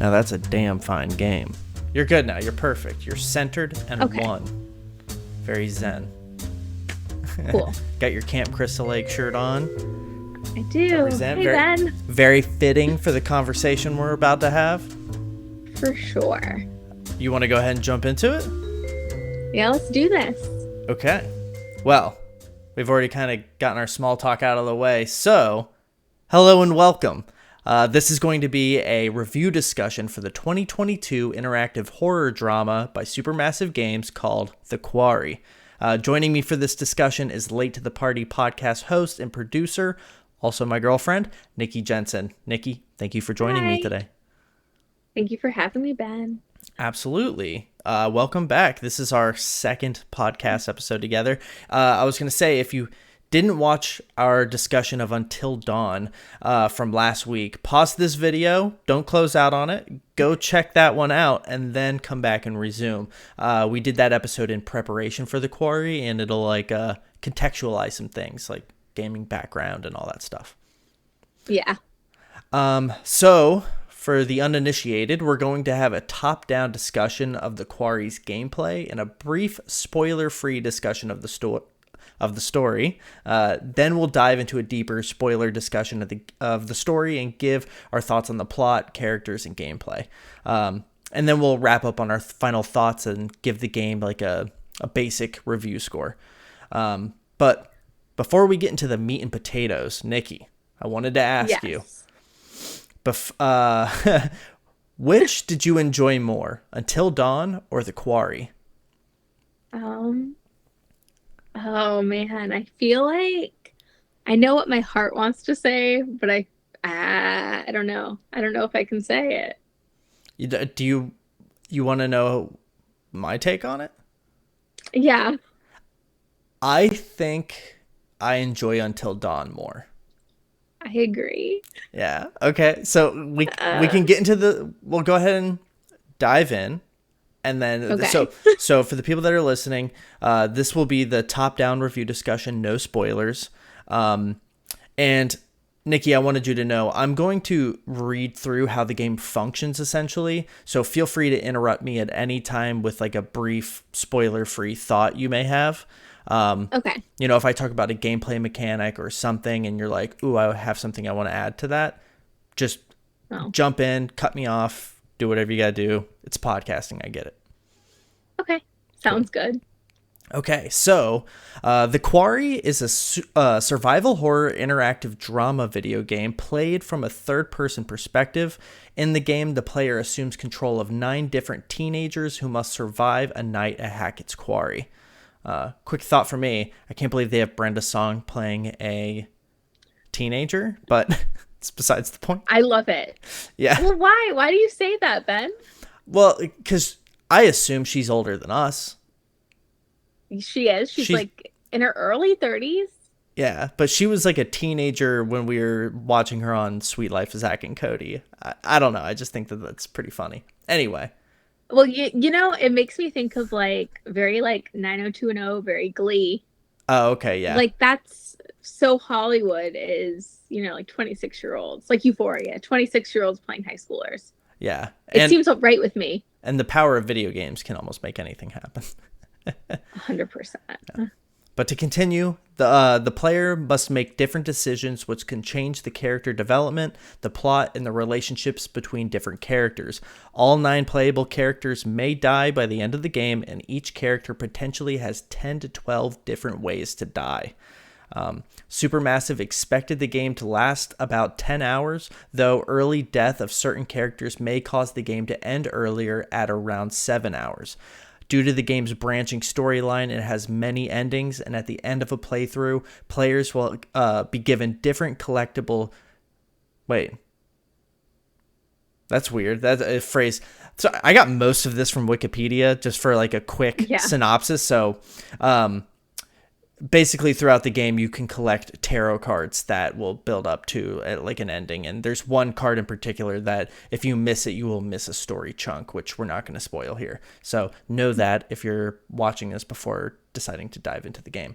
Now that's a damn fine game. You're good now. You're perfect. You're centered and one. Very zen. Cool. Got your Camp Crystal Lake shirt on. I do. Hey, Ben. Very fitting for the conversation we're about to have. For sure. You want to go ahead and jump into it? Yeah, let's do this. Okay. Well, we've already kind of gotten our small talk out of the way. So, hello and welcome. This is going to be a review discussion for the 2022 interactive horror drama by Supermassive Games called The Quarry. Joining me for this discussion is Late to the Party podcast host and producer, also my girlfriend, Nikki Jensen. Nikki, thank you for joining me today. Thank you for having me, Ben. Absolutely. Welcome back. This is our second podcast episode together. I was going to say, if you didn't watch our discussion of Until Dawn from last week, pause this video, don't close out on it, go check that one out, and then come back and resume. We did that episode in preparation for The Quarry, and it'll contextualize some things like gaming background and all that stuff. Yeah. So for the uninitiated, we're going to have a top-down discussion of The Quarry's gameplay and a brief spoiler-free discussion of the story. Then we'll dive into a deeper spoiler discussion of the story and give our thoughts on the plot, characters, and gameplay. And then we'll wrap up on our final thoughts and give the game like a basic review score. But before we get into the meat and potatoes, Nikki, I wanted to ask you, which did you enjoy more, Until Dawn or The Quarry? Oh man, I feel like I know what my heart wants to say, but I don't know. I don't know if I can say it. Do you want to know my take on it? Yeah. I think I enjoy Until Dawn more. I agree. Yeah. Okay. So we can get into we'll go ahead and dive in. And then, so for the people that are listening, this will be the top-down review discussion, no spoilers. And Nikki, I wanted you to know, I'm going to read through how the game functions, essentially. So feel free to interrupt me at any time with like a brief spoiler-free thought you may have. Okay. You know, if I talk about a gameplay mechanic or something and you're like, ooh, I have something I want to add to that, just jump in, cut me off. Do whatever you gotta do. It's podcasting. I get it. Okay. Sounds good. Okay, so The Quarry is a survival horror interactive drama video game played from a third-person perspective. In the game, the player assumes control of 9 different teenagers who must survive a night at Hackett's Quarry. Quick thought for me, I can't believe they have Brenda Song playing a teenager, but it's besides the point. I love it. Yeah. Well, why? Why do you say that, Ben? Well, because I assume she's older than us. She is. She's like in her early 30s. Yeah, but she was like a teenager when we were watching her on Sweet Life of Zack and Cody. I don't know. I just think that's pretty funny. Anyway. Well, you know, it makes me think of like very like 90210, very Glee. Oh, okay, yeah. Like that's so Hollywood is, you know, like 26-year-olds, like Euphoria, 26-year-olds playing high schoolers. Yeah. It seems right with me. And the power of video games can almost make anything happen. 100%. Yeah. But to continue, the player must make different decisions which can change the character development, the plot, and the relationships between different characters. All 9 playable characters may die by the end of the game, and each character potentially has 10 to 12 different ways to die. Supermassive expected the game to last about 10 hours, though early death of certain characters may cause the game to end earlier at around 7 hours. Due to the game's branching storyline, it has many endings, and at the end of a playthrough, players will be given different collectible... Wait. That's weird. That's a phrase. So I got most of this from Wikipedia, just for like a quick synopsis. So, basically throughout the game you can collect tarot cards that will build up to like an ending, and there's one card in particular that if you miss it you will miss a story chunk, which we're not going to spoil here, so know that if you're watching this before deciding to dive into the game.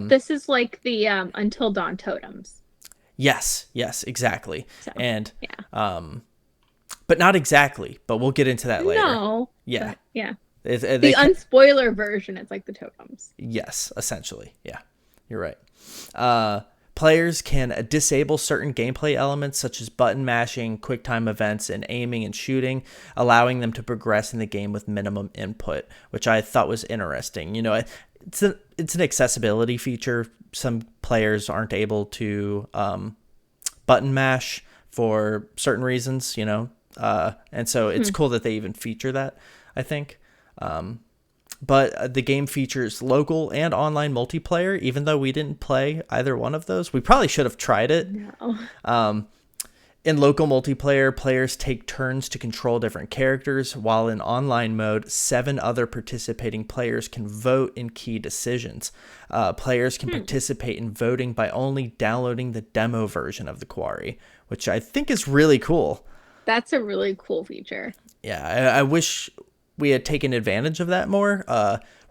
This is like the Until Dawn totems. Yes, exactly. So, and but not exactly. But we'll get into that later. No. Yeah. Yeah. The unspoiler version, it's like the totems. Yes, essentially. Yeah, you're right. Players can disable certain gameplay elements such as button mashing, QuickTime events, and aiming and shooting, allowing them to progress in the game with minimum input, which I thought was interesting. It's an accessibility feature. Some players aren't able to button mash for certain reasons, and so it's cool that they even feature that, I think. But the game features local and online multiplayer, even though we didn't play either one of those. We probably should have tried it. No. In local multiplayer, players take turns to control different characters, while in online mode, 7 other participating players can vote in key decisions. Players can participate in voting by only downloading the demo version of the Quarry, which I think is really cool. That's a really cool feature. Yeah, I wish we had taken advantage of that more.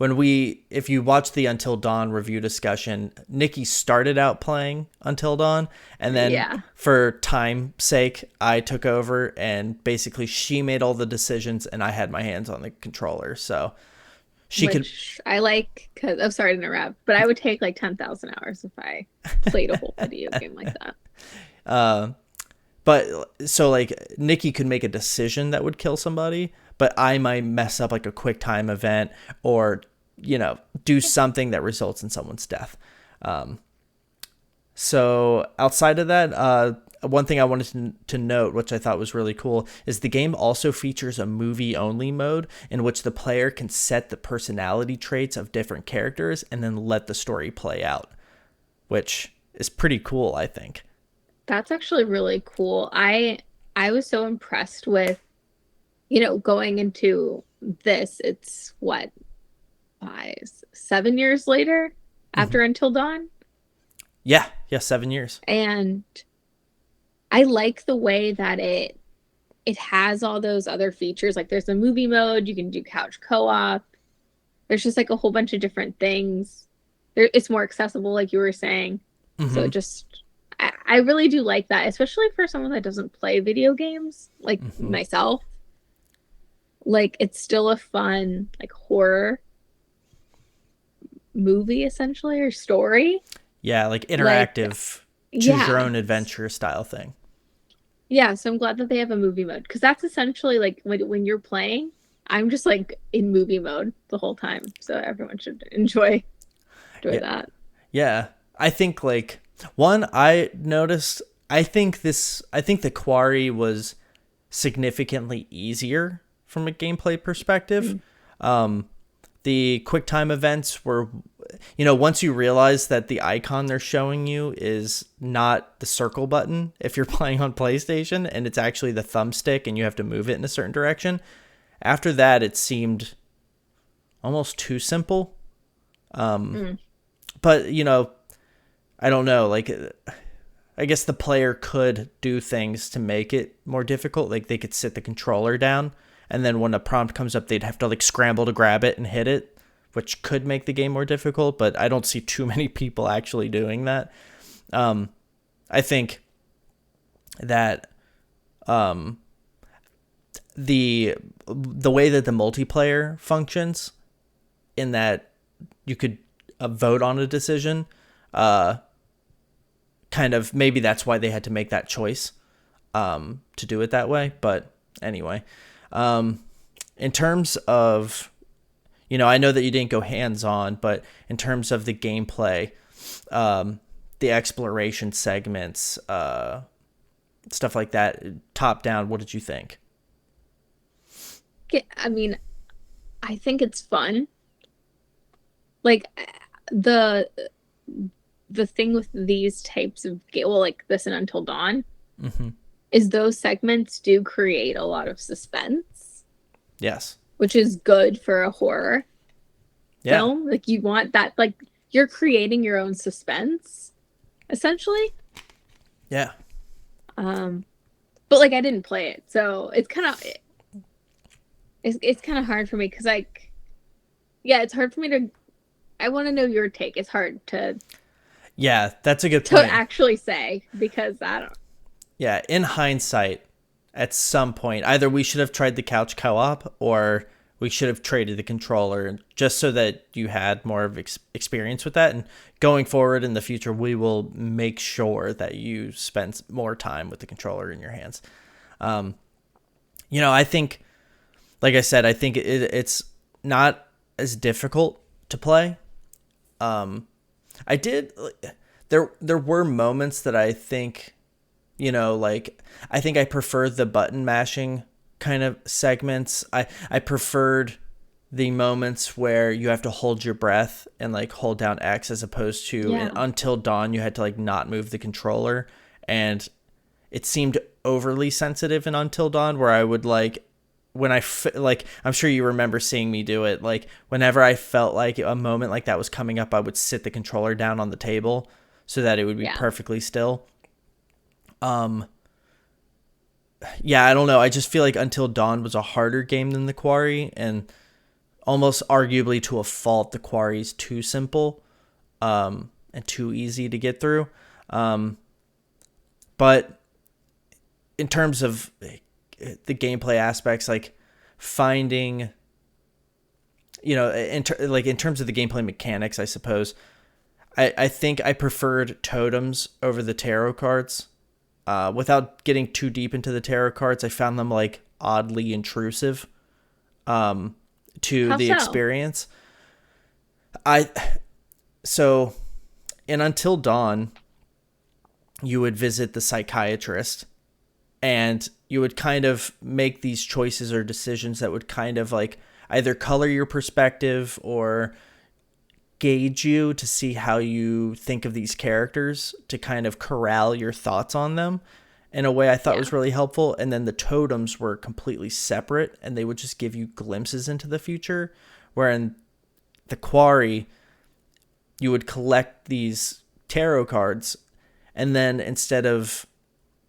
If you watch the Until Dawn review discussion, Nikki started out playing Until Dawn, and then for time's sake, I took over, and basically she made all the decisions, and I had my hands on the controller, so I like, because I'm sorry to interrupt, but I would take like 10,000 hours if I played a whole video game like that. But so like Nikki could make a decision that would kill somebody, but I might mess up like a quick time event or, do something that results in someone's death. So outside of that, one thing I wanted to note, which I thought was really cool, is the game also features a movie-only mode in which the player can set the personality traits of different characters and then let the story play out, which is pretty cool, I think. That's actually really cool. I was so impressed with, going into this. It's what, 7 years later after Until Dawn? Yeah, 7 years. And I like the way that it has all those other features. Like there's a movie mode, you can do couch co-op. There's just like a whole bunch of different things. It's more accessible, like you were saying. So it just, I really do like that, especially for someone that doesn't play video games like myself. Like it's still a fun like horror movie essentially, or story. Yeah, like interactive, choose your own adventure style thing. Yeah, so I'm glad that they have a movie mode, because that's essentially like when you're playing, I'm just like in movie mode the whole time. So everyone should enjoy that. Yeah, I think like one I noticed, I think the Quarry was significantly easier from a gameplay perspective. The QuickTime events were, once you realize that the icon they're showing you is not the circle button if you're playing on PlayStation, and it's actually the thumbstick and you have to move it in a certain direction. After that, it seemed almost too simple. But, I don't know, like, I guess the player could do things to make it more difficult. Like they could sit the controller down, and then when a prompt comes up, they'd have to like scramble to grab it and hit it, which could make the game more difficult, but I don't see too many people actually doing that. I think that the way that the multiplayer functions, in that you could vote on a decision, kind of maybe that's why they had to make that choice to do it that way. But anyway, in terms of, I know that you didn't go hands-on, but in terms of the gameplay, the exploration segments, stuff like that, top down, what did you think? I mean, I think it's fun. Like the thing with these types of like this and Until Dawn, is those segments do create a lot of suspense. Yes. Which is good for a horror film. Like you want that, like you're creating your own suspense, essentially. Yeah. But like I didn't play it, so it's kind of hard for me, because like, it's hard for me to. I want to know your take. It's hard to. Yeah, that's a good point. To actually say, because I don't. Yeah, in hindsight, at some point. Either we should have tried the couch co-op, or we should have traded the controller, just so that you had more of experience with that. And going forward in the future, we will make sure that you spend more time with the controller in your hands. I think, like I said, I think it's not as difficult to play. I did, there were moments that I think, I think I preferred the button mashing kind of segments. I preferred the moments where you have to hold your breath and like hold down X, as opposed to in Until Dawn, you had to like not move the controller. And it seemed overly sensitive in Until Dawn, where I would like, when I'm sure you remember seeing me do it. Like whenever I felt like a moment like that was coming up, I would sit the controller down on the table so that it would be perfectly still. Yeah, I don't know. I just feel like Until Dawn was a harder game than the Quarry, and almost arguably to a fault, the Quarry's too simple, and too easy to get through. But in terms of the gameplay aspects, like finding, in terms of the gameplay mechanics, I suppose, I think I preferred totems over the tarot cards. Without getting too deep into the tarot cards, I found them like oddly intrusive to the experience. So in Until Dawn, you would visit the psychiatrist, and you would kind of make these choices or decisions that would kind of like either color your perspective or gauge you to see how you think of these characters, to kind of corral your thoughts on them in a way I thought was really helpful. And then the totems were completely separate, and they would just give you glimpses into the future. Where in the Quarry, you would collect these tarot cards, and then instead of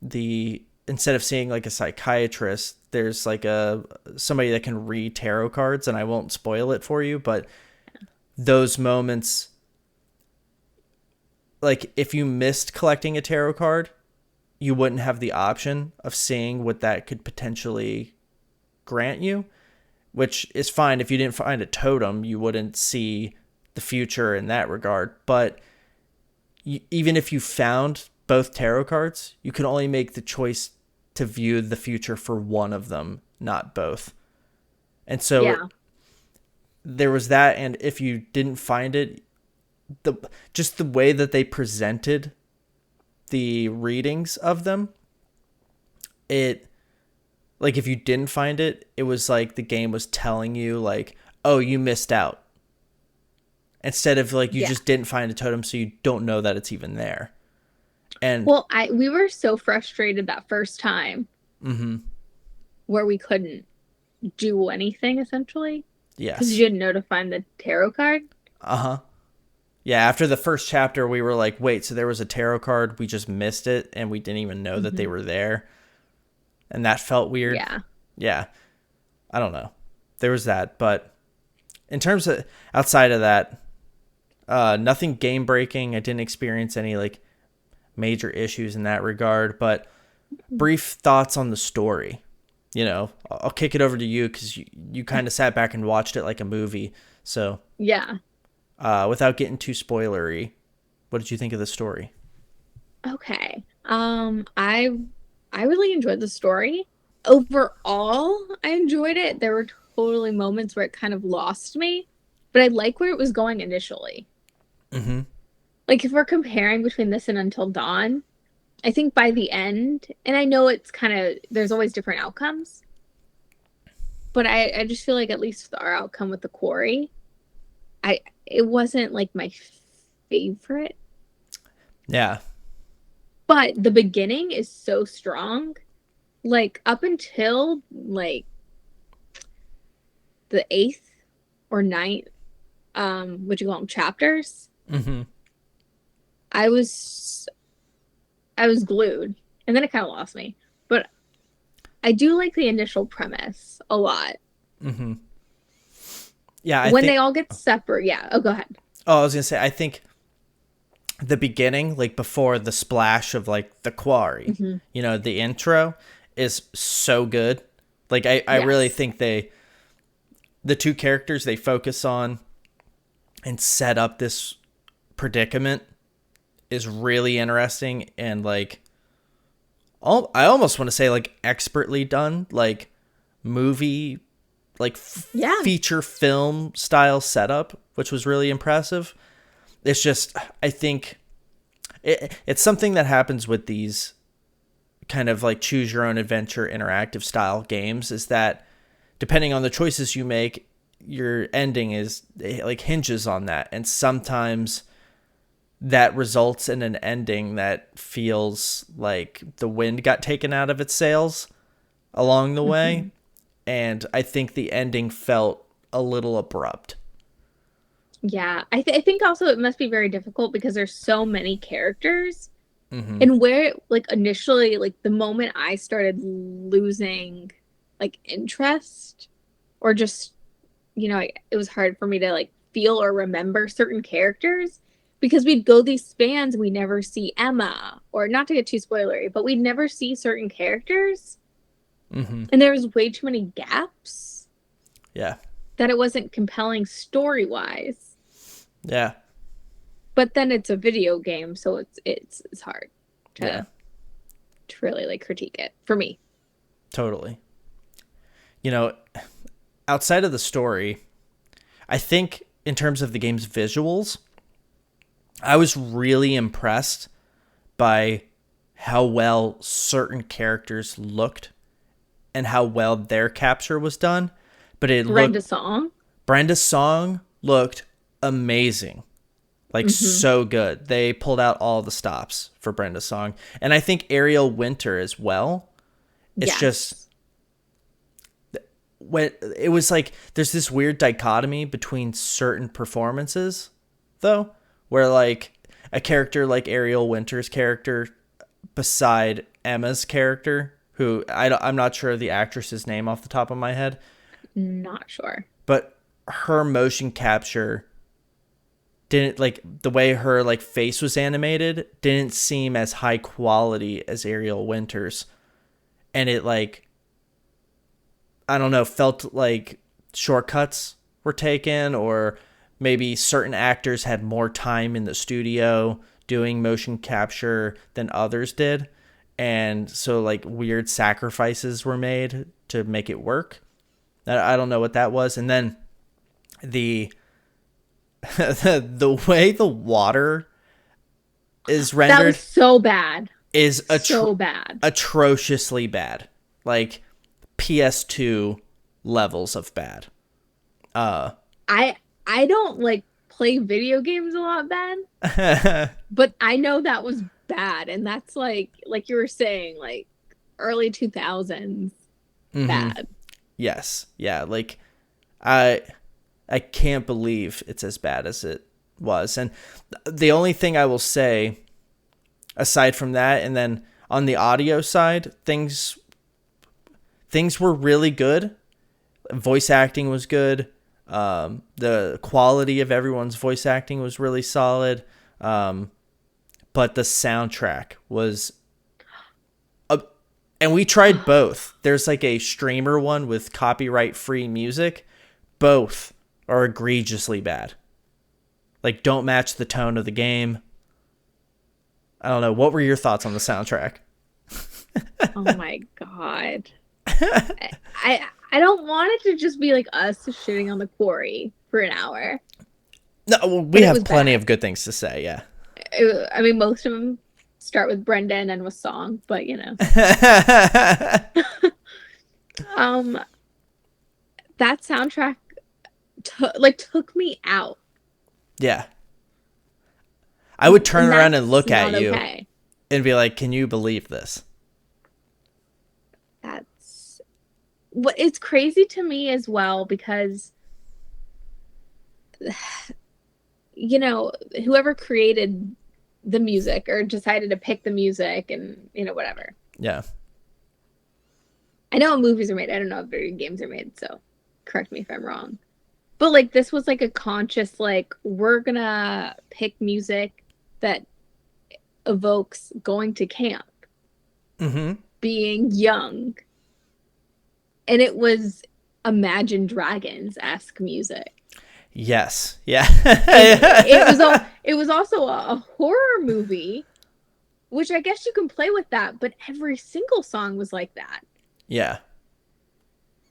seeing like a psychiatrist, there's like somebody that can read tarot cards, and I won't spoil it for you, but those moments, like if you missed collecting a tarot card, you wouldn't have the option of seeing what that could potentially grant you, which is fine. If you didn't find a totem, you wouldn't see the future in that regard. But even if you found both tarot cards, you can only make the choice to view the future for one of them, not both. And so there was that. And if you didn't find it, just the way that they presented the readings of them, like if you didn't find it, it was like the game was telling you like, oh, you missed out, instead of like you just didn't find a totem, so you don't know that it's even there. And we were so frustrated that first time where we couldn't do anything essentially. Yes, because you didn't know to find the tarot card. Yeah, after the first chapter, we were like, wait, so there was a tarot card, we just missed it, and we didn't even know that they were there. And that felt weird. Yeah. I don't know. There was that. But in terms of outside of that, nothing game breaking. I didn't experience any like major issues in that regard. But brief thoughts on the story. I'll kick it over to you, because you kind of sat back and watched it like a movie. So without getting too spoilery, what did you think of the story? Okay. I really enjoyed the story. Overall, I enjoyed it. There were totally moments where it kind of lost me, but I like where it was going initially. Like if we're comparing between this and Until Dawn, I think by the end, and I know it's kind of, there's always different outcomes, but I just feel like at least our outcome with the Quarry, it wasn't like my favorite. Yeah. But the beginning is so strong. Like up until like the 8th or 9th, what you call them, chapters. I was glued, and then it kind of lost me. But I do like the initial premise a lot. Yeah, when they all get separate. Yeah. Oh, go ahead. Oh, I was gonna say, I think the beginning, like before the splash of like the Quarry, the intro, is so good. Like I really Yes. think the two characters they focus on and set up this predicament is really interesting, and like I almost want to say like expertly done, like movie, like Yeah. feature film style setup, which was really impressive. It's just, I think it's something that happens with these kind of like choose your own adventure interactive style games, is that depending on the choices you make, your ending is like hinges on that. And sometimes that results in an ending that feels like the wind got taken out of its sails along the way. Hmm. And I think the ending felt a little abrupt. Yeah. I think also it must be very difficult because there's so many characters. Mm-hmm. And where, like, initially, like, the moment I started losing, like, interest, or just, it was hard for me to, like, feel or remember certain characters because we'd go these spans, we never see Emma, or not to get too spoilery, but we'd never see certain characters. Mm-hmm. And there was way too many gaps Yeah. that it wasn't compelling story-wise. Yeah. But then it's a video game, so it's hard Yeah. to really like critique it for me. Totally. You know, outside of the story, I think in terms of the game's visuals, I was really impressed by how well certain characters looked and how well their capture was done. But it Brenda looked, Song. Brenda's song looked amazing. Like Hmm. so good. They pulled out all the stops for Brenda's song. And I think Ariel Winter as well. It's just Yes. when it was like there's this weird dichotomy between certain performances though, where like a character like Ariel Winter's character beside Emma's character, who I'm not sure of the actress's name off the top of my head, Not sure. but her motion capture didn't, like the way her like face was animated didn't seem as high quality as Ariel Winter's, and it like, I don't know, felt like shortcuts were taken, or maybe certain actors had more time in the studio doing motion capture than others did. And so like weird sacrifices were made to make it work. I don't know what that was. And then the the way the water is That was rendered so bad. is So bad. atrociously bad. Like PS2 levels of bad. I I don't like play video games a lot, Ben, Mm-hmm. but I know that was bad, and that's like you were saying, like early 2000s bad. Yes. Yeah, like I I can't believe it's as bad as it was. And the only thing I will say aside from that, and then on the audio side, things were really good. Voice acting was good. The quality of everyone's voice acting was really solid. But the soundtrack was, and we tried both. There's like a streamer one with copyright free music. Both are egregiously bad. Like, don't match the tone of the game. I don't know. What were your thoughts on the soundtrack? Oh my God. I don't want it to just be like us shitting on the Quarry for an hour, No, well, we but it have was plenty bad. of good things to say. Yeah. I mean, most of them start with Brenda and end with Song, but um, that soundtrack took me out, Yeah. I would turn and around and that's look at not you okay. and be like, "Can you believe this?" That's what it's crazy to me as well because whoever created the music or decided to pick the music and whatever. Yeah. I know movies are made. I don't know if video games are made, so correct me if I'm wrong. But like this was like a conscious like we're gonna pick music that evokes going to camp. Mm-hmm. being young, and it was Imagine Dragons-esque music. Yes. Yeah. And it was also a horror movie, which I guess you can play with that, but every single song was like that. Yeah.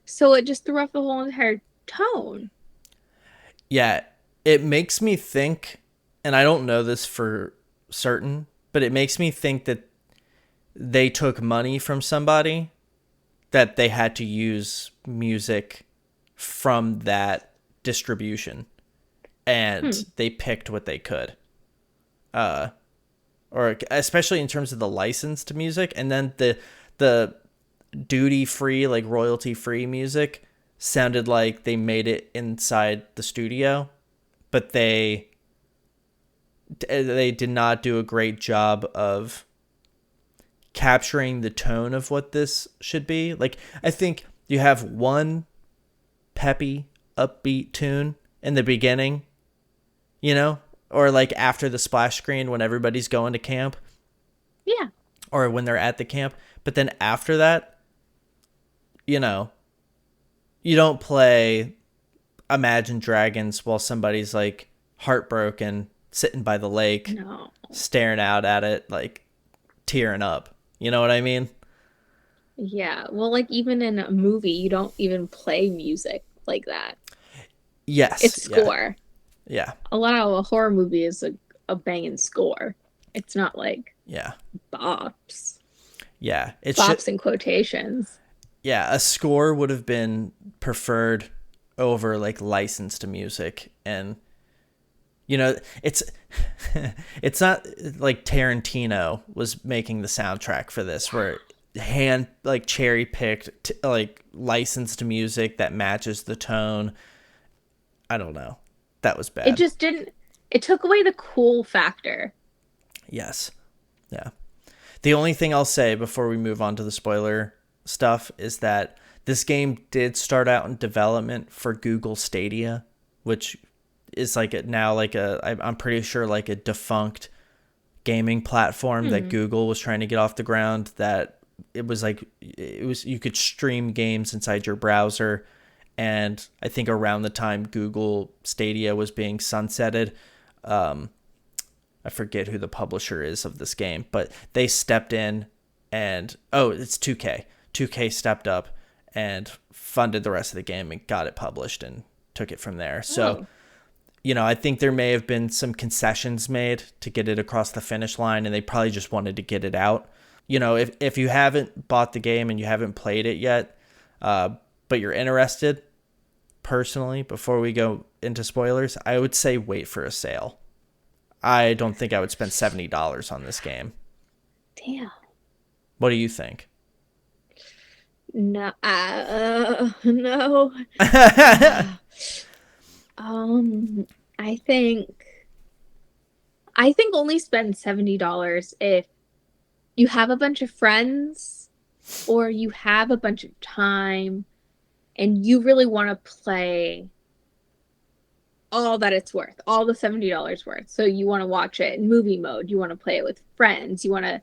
So it just threw off the whole entire tone. Yeah. It makes me think, and I don't know this for certain, but it makes me think that they took money from somebody, that they had to use music from that distribution, and they picked what they could. Or especially in terms of the licensed music, and then the duty free, like royalty free music sounded like they made it inside the studio, but they did not do a great job of capturing the tone of what this should be. Like, I think you have one peppy, upbeat tune in the beginning, or like after the splash screen when everybody's going to camp, Yeah. or when they're at the camp. But then after that, you don't play Imagine Dragons while somebody's like heartbroken, sitting by the lake, No. staring out at it, like tearing up. You know what I mean? Yeah. Well, like even in a movie, you don't even play music like that. Yes. It's Yeah. score. Yeah. A lot of a horror movie is a banging score. It's not like Yeah. bops. Yeah. It should. Bops in quotations. Yeah. A score would have been preferred over like licensed music. And it's it's not like Tarantino was making the soundtrack for this, where hand like cherry picked like licensed music that matches the tone. I don't know. That was It bad. just didn't, it took away the cool factor. Yes. Yeah. The only thing I'll say before we move on to the spoiler stuff is that this game did start out in development for Google Stadia, which is like now like I'm pretty sure like a defunct gaming platform that Google was trying to get off the ground. That it was you could stream games inside your browser, and I think around the time Google Stadia was being sunsetted, I forget who the publisher is of this game, but they stepped in and it's 2K. 2K stepped up and funded the rest of the game and got it published and took it from there. So, I think there may have been some concessions made to get it across the finish line, and they probably just wanted to get it out. If you haven't bought the game and you haven't played it yet, but you're interested, personally, before we go into spoilers, I would say wait for a sale. I don't think I would spend $70 on this game. Damn. What do you think? No, no. I think only spend $70 if you have a bunch of friends or you have a bunch of time and you really want to play all that it's worth, all the $70 worth. So you want to watch it in movie mode, you want to play it with friends, you want to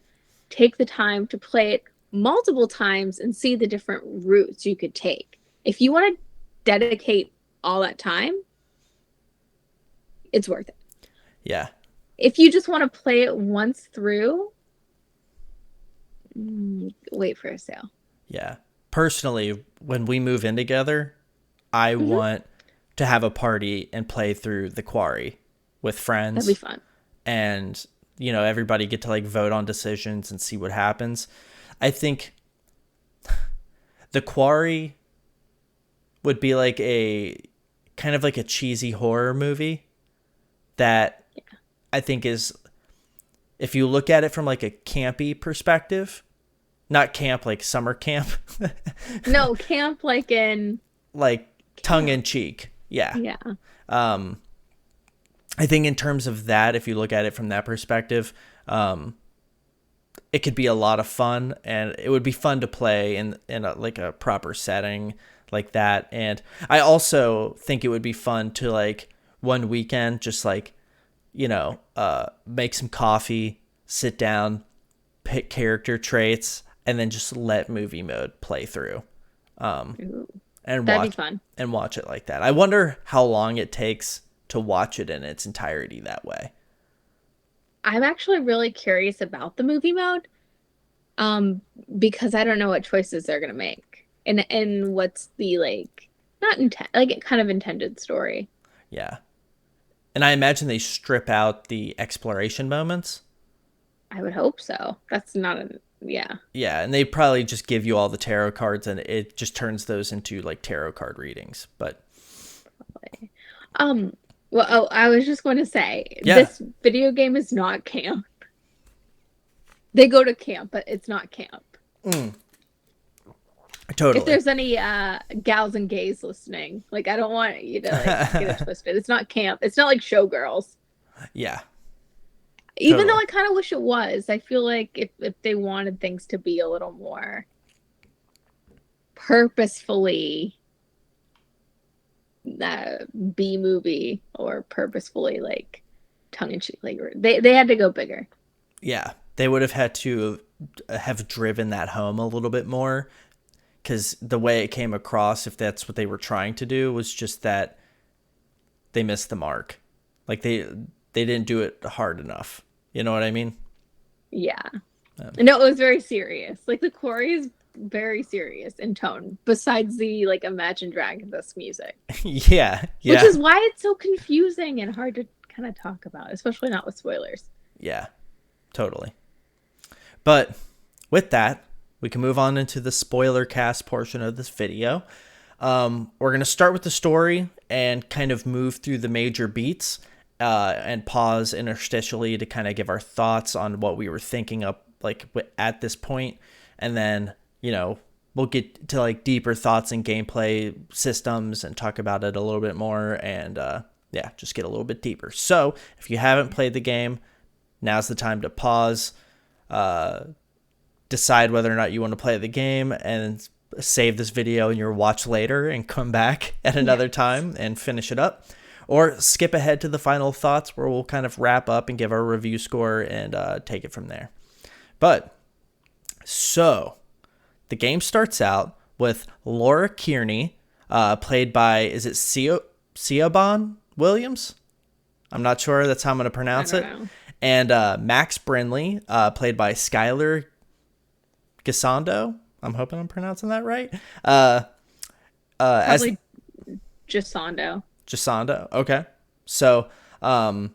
take the time to play it multiple times and see the different routes you could take. If you want to dedicate all that time, it's worth it. Yeah. If you just want to play it once through, wait for a sale. Yeah. Personally, when we move in together, I want to have a party and play through the Quarry with friends. That'd be fun. And, everybody get to like vote on decisions and see what happens. I think the Quarry would be like a kind of like a cheesy horror movie that I think is, if you look at it from like a campy perspective, not camp like summer camp. No, camp like in like tongue in cheek. Yeah. Yeah. I think in terms of that, if you look at it from that perspective, it could be a lot of fun, and it would be fun to play in like a proper setting like that. And I also think it would be fun to like one weekend, just like, make some coffee, sit down, pick character traits, and then just let movie mode play through. Ooh, and that'd be watch fun. and watch it like that. I wonder how long it takes to watch it in its entirety that way. I'm actually really curious about the movie mode, um, because I don't know what choices they're gonna make, and what's the like not intent like kind of intended story. Yeah. And I imagine they strip out the exploration moments. I would hope so. That's not a yeah. Yeah, and they probably just give you all the tarot cards and it just turns those into like tarot card readings. But Um, well, oh, I was just going to say yeah, this video game is not camp. They go to camp, but it's not camp. If totally. there's any gals and gays listening, like I don't want you to like get it twisted. It's not camp. It's not like Showgirls. Yeah, Even though totally. I kind of wish it was. I feel like if they wanted things to be a little more purposefully B movie or purposefully like tongue in cheek, like they had to go bigger. Yeah, they would have had to have driven that home a little bit more because the way it came across, if that's what they were trying to do, was just that they missed the mark. Like they didn't do it hard enough. You know what I mean? Yeah. No, it was very serious. Like the Quarry is very serious in tone, besides the like Imagine Dragons music. Yeah, Which yeah, is why it's so confusing and hard to kind of talk about, especially not with spoilers. yeah, totally. But with that, we can move on into the spoiler cast portion of this video. We're going to start with the story and kind of move through the major beats and pause interstitially to kind of give our thoughts on what we were thinking up like at this point. And then, we'll get to like deeper thoughts and gameplay systems and talk about it a little bit more and yeah, just get a little bit deeper. So if you haven't played the game, now's the time to pause, decide whether or not you want to play the game, and save this video in your watch later and come back at another time and finish it up. Or skip ahead to the final thoughts where we'll kind of wrap up and give our review score and take it from there. But, so, the game starts out with Laura Kearney, played by, is it Siobhan Williams? I'm not sure. That's how I'm going to pronounce it. Know. And Max Brinley, played by Skylar Gisondo. I'm hoping I'm pronouncing that right. Probably Gisondo. Gisondo. Okay. So, on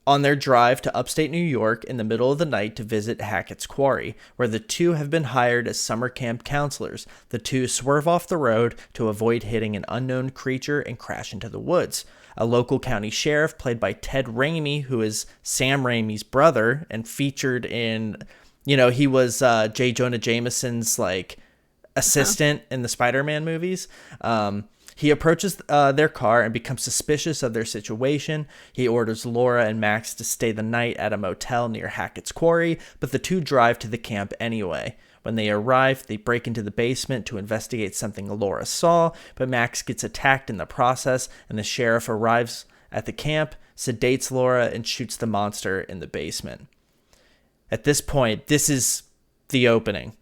their drive to upstate New York in the middle of the night to visit Hackett's Quarry, where the two have been hired as summer camp counselors, the two swerve off the road to avoid hitting an unknown creature and crash into the woods. A local county sheriff, played by Ted Raimi, who is Sam Raimi's brother and featured in, he was J. Jonah Jameson's like assistant in the Spider-Man movies. He approaches their car and becomes suspicious of their situation. He orders Laura and Max to stay the night at a motel near Hackett's Quarry, but the two drive to the camp anyway. When they arrive, they break into the basement to investigate something Laura saw, but Max gets attacked in the process, and the sheriff arrives at the camp, sedates Laura, and shoots the monster in the basement. At this point, this is the opening.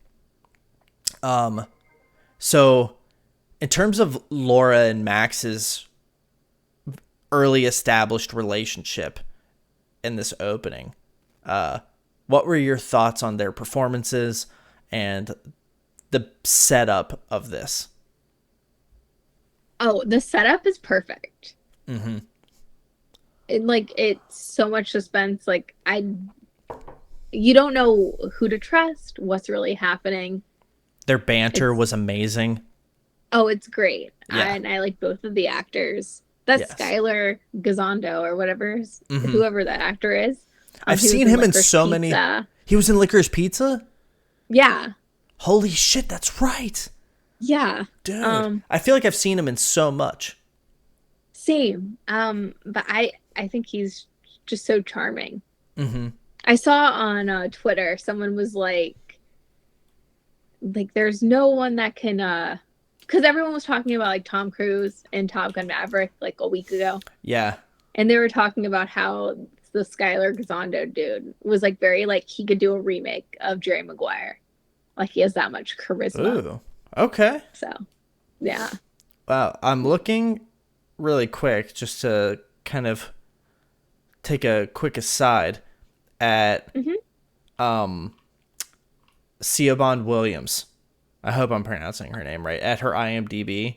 So in terms of Laura and Max's early established relationship in this opening, what were your thoughts on their performances and the setup of this? Oh, the setup is perfect. Mm-hmm. It's so much suspense. You don't know who to trust, what's really happening. Their banter was amazing. Oh, it's great. Yeah. And I like both of the actors. That's Skylar Gisondo or whoever that actor is. I've seen him in so many. He was in Licorice Pizza? Yeah. Holy shit, that's right. Yeah. Dude. I feel like I've seen him in so much. Same. But I think he's just so charming. Mm-hmm. I saw on Twitter someone was like there's no one that can because everyone was talking about like Tom Cruise and Top Gun Maverick like a week ago. Yeah. And they were talking about how the Skylar Gisondo dude was like very like he could do a remake of Jerry Maguire. Like he has that much charisma. Ooh. Okay. So, yeah. Wow. I'm looking really quick just to kind of take a quick aside at Hmm. um Siobhan Williams. I hope I'm pronouncing her name right. At her IMDb.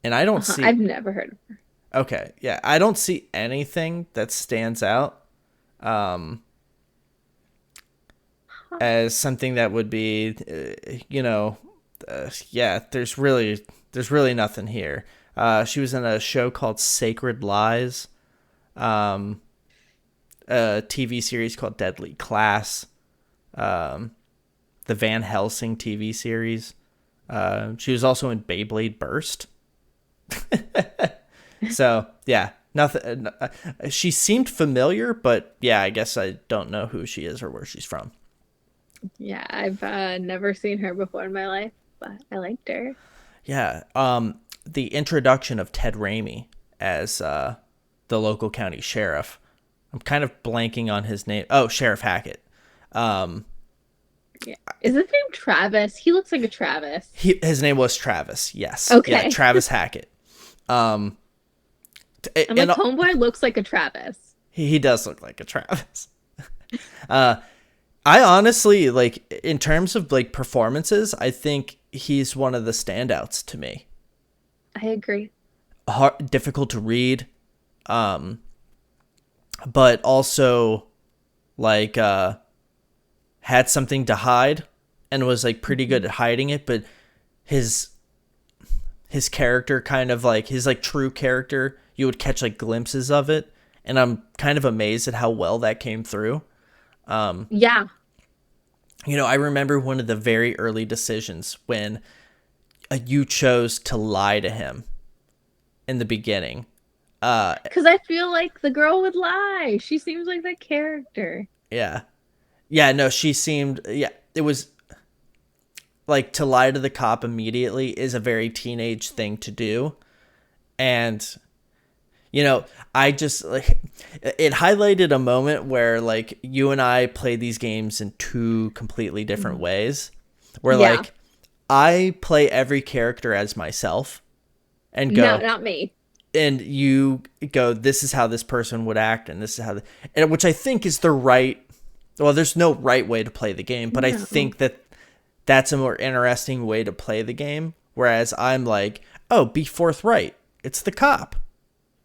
And I don't see I've never heard of her. okay, yeah, I don't see anything that stands out um Huh. as something that would be yeah, there's really nothing here. She was in a show called Sacred Lies, um a TV series called Deadly Class, um the Van Helsing TV series. She was also in Beyblade Burst. So yeah, nothing. She seemed familiar, but yeah, I guess I don't know who she is or where she's from. Yeah, I've never seen her before in my life, but I liked her. Yeah. The introduction of Ted Raimi as the local county sheriff. I'm kind of blanking on his name. Oh, Sheriff Hackett. Um, Yeah. Is his name Travis? He looks like a Travis. his name was Travis. Yes. Yeah, Okay. Travis Hackett. Um, I'm and like, Homeboy looks like a Travis. he does look like a Travis. Uh, I honestly like in terms of like performances, I think he's one of the standouts to me. I agree. Difficult to read, um, but also like had something to hide and was like pretty Mhm. good at hiding it. But his his character, kind of like his like true character, you would catch like glimpses of it, and I'm kind of amazed at how well that came through. Um, Yeah, I remember one of the very early decisions when you chose to lie to him in the beginning. Uh, because I feel like the girl would lie. She seems like that character. yeah. Yeah, no, she seemed, yeah, it was like to lie to the cop immediately is a very teenage thing to do. And, I just, like, it highlighted a moment where, like, you and I play these games in two completely different Mhm. ways. Where, Yeah. like, I play every character as myself and No, go, not me. and you go, this is how this person would act, and this is how, and which I think is the right. Well, there's no right way to play the game, but I No. think that that's a more interesting way to play the game. Whereas I'm like, oh, be forthright. It's the cop.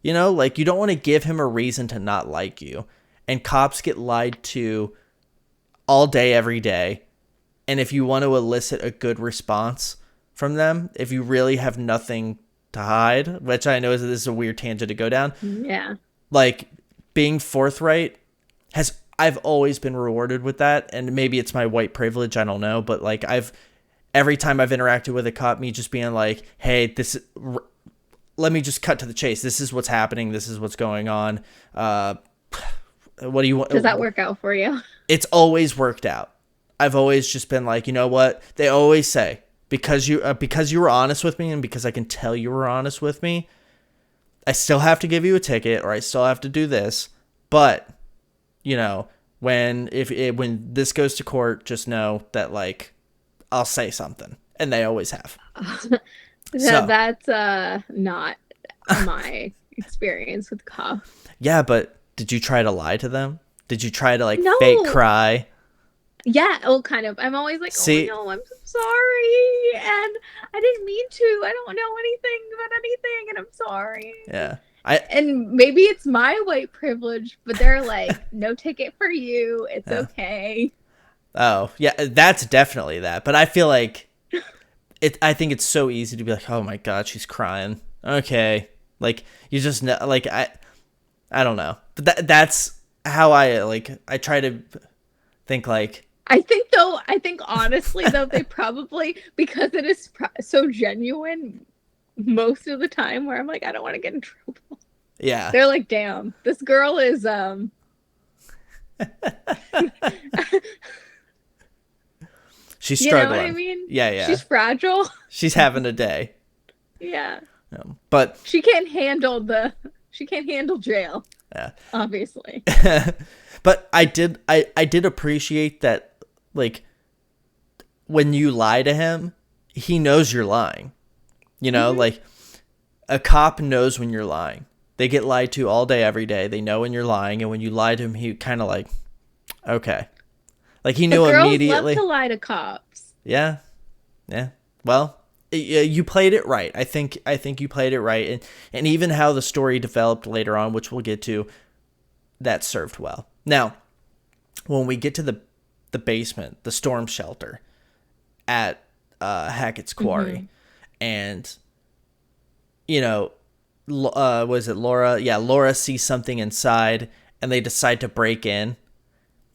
Like you don't want to give him a reason to not like you. And cops get lied to all day, every day. And if you want to elicit a good response from them, if you really have nothing to hide, which I know this is a weird tangent to go down, Yeah. like being forthright I've always been rewarded with that, and maybe it's my white privilege, I don't know, but like every time I've interacted with a cop, me just being like, hey, let me just cut to the chase. This is what's happening. This is what's going on. What do you want? Does that work out for you? It's always worked out. I've always just been like, you know what? They always say, because you were honest with me, and because I can tell you were honest with me, I still have to give you a ticket, or I still have to do this. But when this goes to court, just know that like I'll say something, and they always have. So That's not my experience with cops. yeah, but did you try to lie to them? Did you try to like fake No. cry? Yeah, oh, kind of. I'm always like, oh See, no, I'm so sorry, and I didn't mean to. I don't know anything about anything, and I'm sorry. yeah, I And maybe it's my white privilege, but they're like, no ticket for you. It's yeah. okay. Oh yeah, that's definitely that. But I feel like it. I think it's so easy to be like, oh my god, she's crying. Okay, like you just know, like I don't know, but that's how I try to think like. I think honestly, though, they probably, because it is so genuine most of the time where I'm like, I don't want to get in trouble. Yeah. They're like, damn, this girl is, She's you know what struggling. I mean? Yeah, yeah. She's fragile. She's having a day. Yeah. But She can't handle jail, yeah. obviously. But I did appreciate that, like when you lie to him, he knows you're lying. You know, Mm-hmm. like a cop knows when you're lying. They get lied to all day, every day. They know when you're lying. And when you lie to him, he kind of like, okay. Like he But knew girls love to immediately. lie to cops. Yeah. Yeah. Well, you played it right. I think you played it right. And even how the story developed later on, which we'll get to, that served well. Now, when we get to the basement, the storm shelter at Hackett's Mm-hmm. Quarry, and you know, was it Laura? Yeah, Laura sees something inside, and they decide to break in.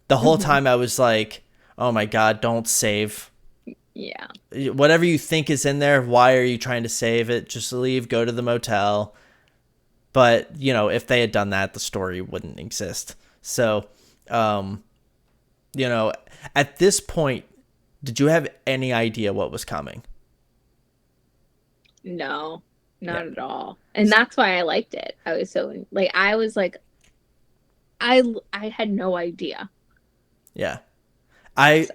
The whole Mm-hmm. time I was like, "Oh my god, don't save Yeah. whatever you think is in there. Why are you trying to save it? Just leave. Go to the motel." But if they had done that, the story wouldn't exist. So, um, you know, at this point, did you have any idea what was coming? No, Yeah. not at all. And that's why I liked it. I was so like I was like I had no idea. Yeah. I So,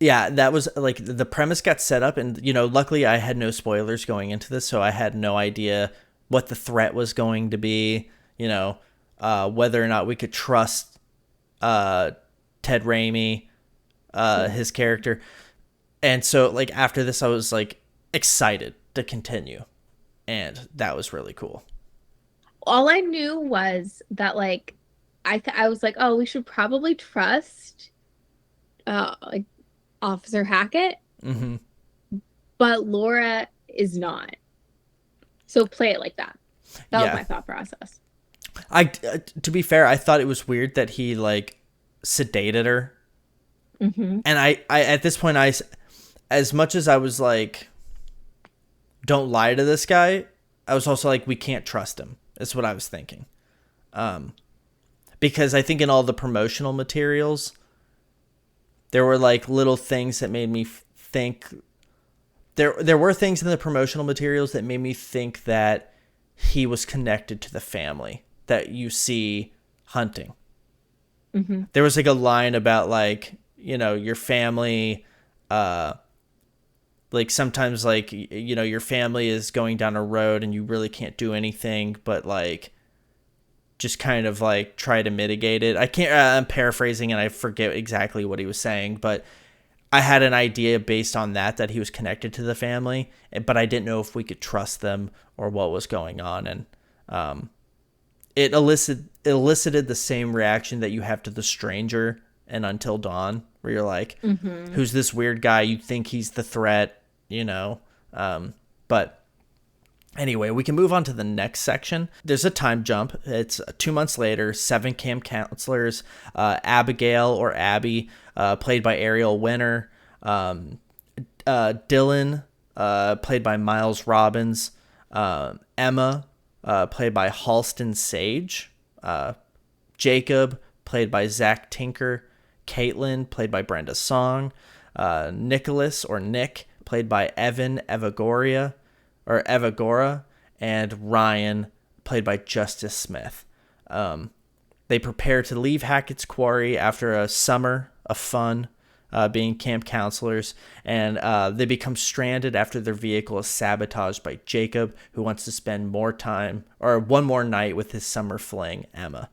yeah, that was like the premise got set up, and luckily I had no spoilers going into this, so I had no idea what the threat was going to be, whether or not we could trust uh Ted Raimi, yeah. his character. And so like after this I was like excited to continue, and that was really cool. All I knew was that like I was like, "Oh, we should probably trust like Officer Hackett, Hmm. but Laura is not." So play it like that. That was Yeah. my thought process. To be fair, I thought it was weird that he like sedated her. Hmm. And I at this point, as much as I was like, don't lie to this guy, I was also like, we can't trust him. That's what I was thinking. Because I think in all the promotional materials, there were like little things that made me think. There were things in the promotional materials that made me think that he was connected to the family that you see hunting. Hmm. There was like a line about like, your family, uh like sometimes like your family is going down a road and you really can't do anything but like just kind of like try to mitigate it. I can't I'm paraphrasing and I forget exactly what he was saying, but I had an idea based on that he was connected to the family, but I didn't know if we could trust them or what was going on. And um it elicited the same reaction that you have to The Stranger and Until Dawn, where you're like, Hmm. who's this weird guy? You think he's the threat, you know? But anyway, we can move on to the next section. There's a time jump. It's 2 months later. 7 camp counselors, Abigail or Abby, played by Ariel Winter, Dylan, played by Miles Robbins, Emma, played by Halston Sage, Jacob, played by Zach Tinker, Caitlin, played by Brenda Song, Nicholas or Nick, played by Evan Evagora, and Ryan, played by Justice Smith. They prepare to leave Hackett's Quarry after a summer of fun, being camp counselors, and they become stranded after their vehicle is sabotaged by Jacob, who wants to spend more time or one more night with his summer fling, Emma.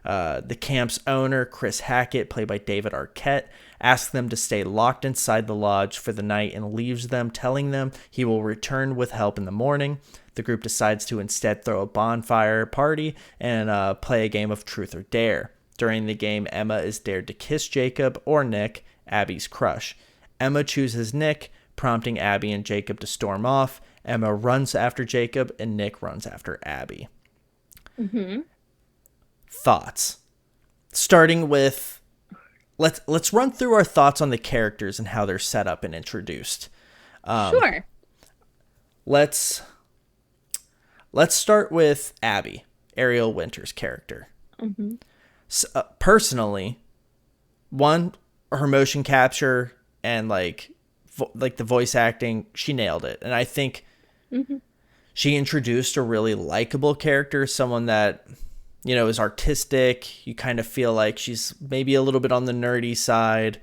The camp's owner, Chris Hackett, played by David Arquette, asks them to stay locked inside the lodge for the night and leaves them, telling them he will return with help in the morning. The group decides to instead throw a bonfire party and play a game of truth or dare. During the game, Emma is dared to kiss Jacob or Nick, Abby's crush. Emma chooses Nick, prompting Abby and Jacob to storm off. Emma runs after Jacob, and Nick runs after Abby. Hmm. Thoughts? Starting with, let's run through our thoughts on the characters and how they're set up and introduced. Sure. Let's start with Abby, Ariel Winter's character. Hmm. Personally, one, her motion capture and like the voice acting, she nailed it. And I think Hmm. she introduced a really likable character, someone that is artistic. You kind of feel like she's maybe a little bit on the nerdy side,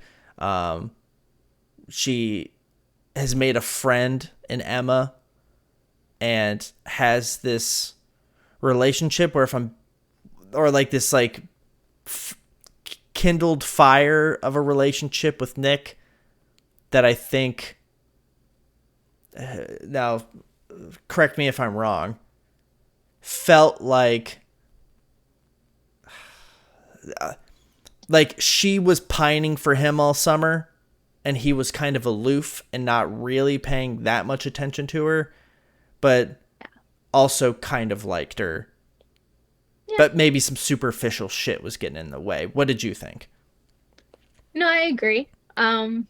she has made a friend in Emma and has this relationship where this like kindled fire of a relationship with Nick that I think, now correct me if I'm wrong, felt like she was pining for him all summer and he was kind of aloof and not really paying that much attention to her, but also kind of liked her. Yeah. But maybe some superficial shit was getting in the way. What did you think? No, I agree. I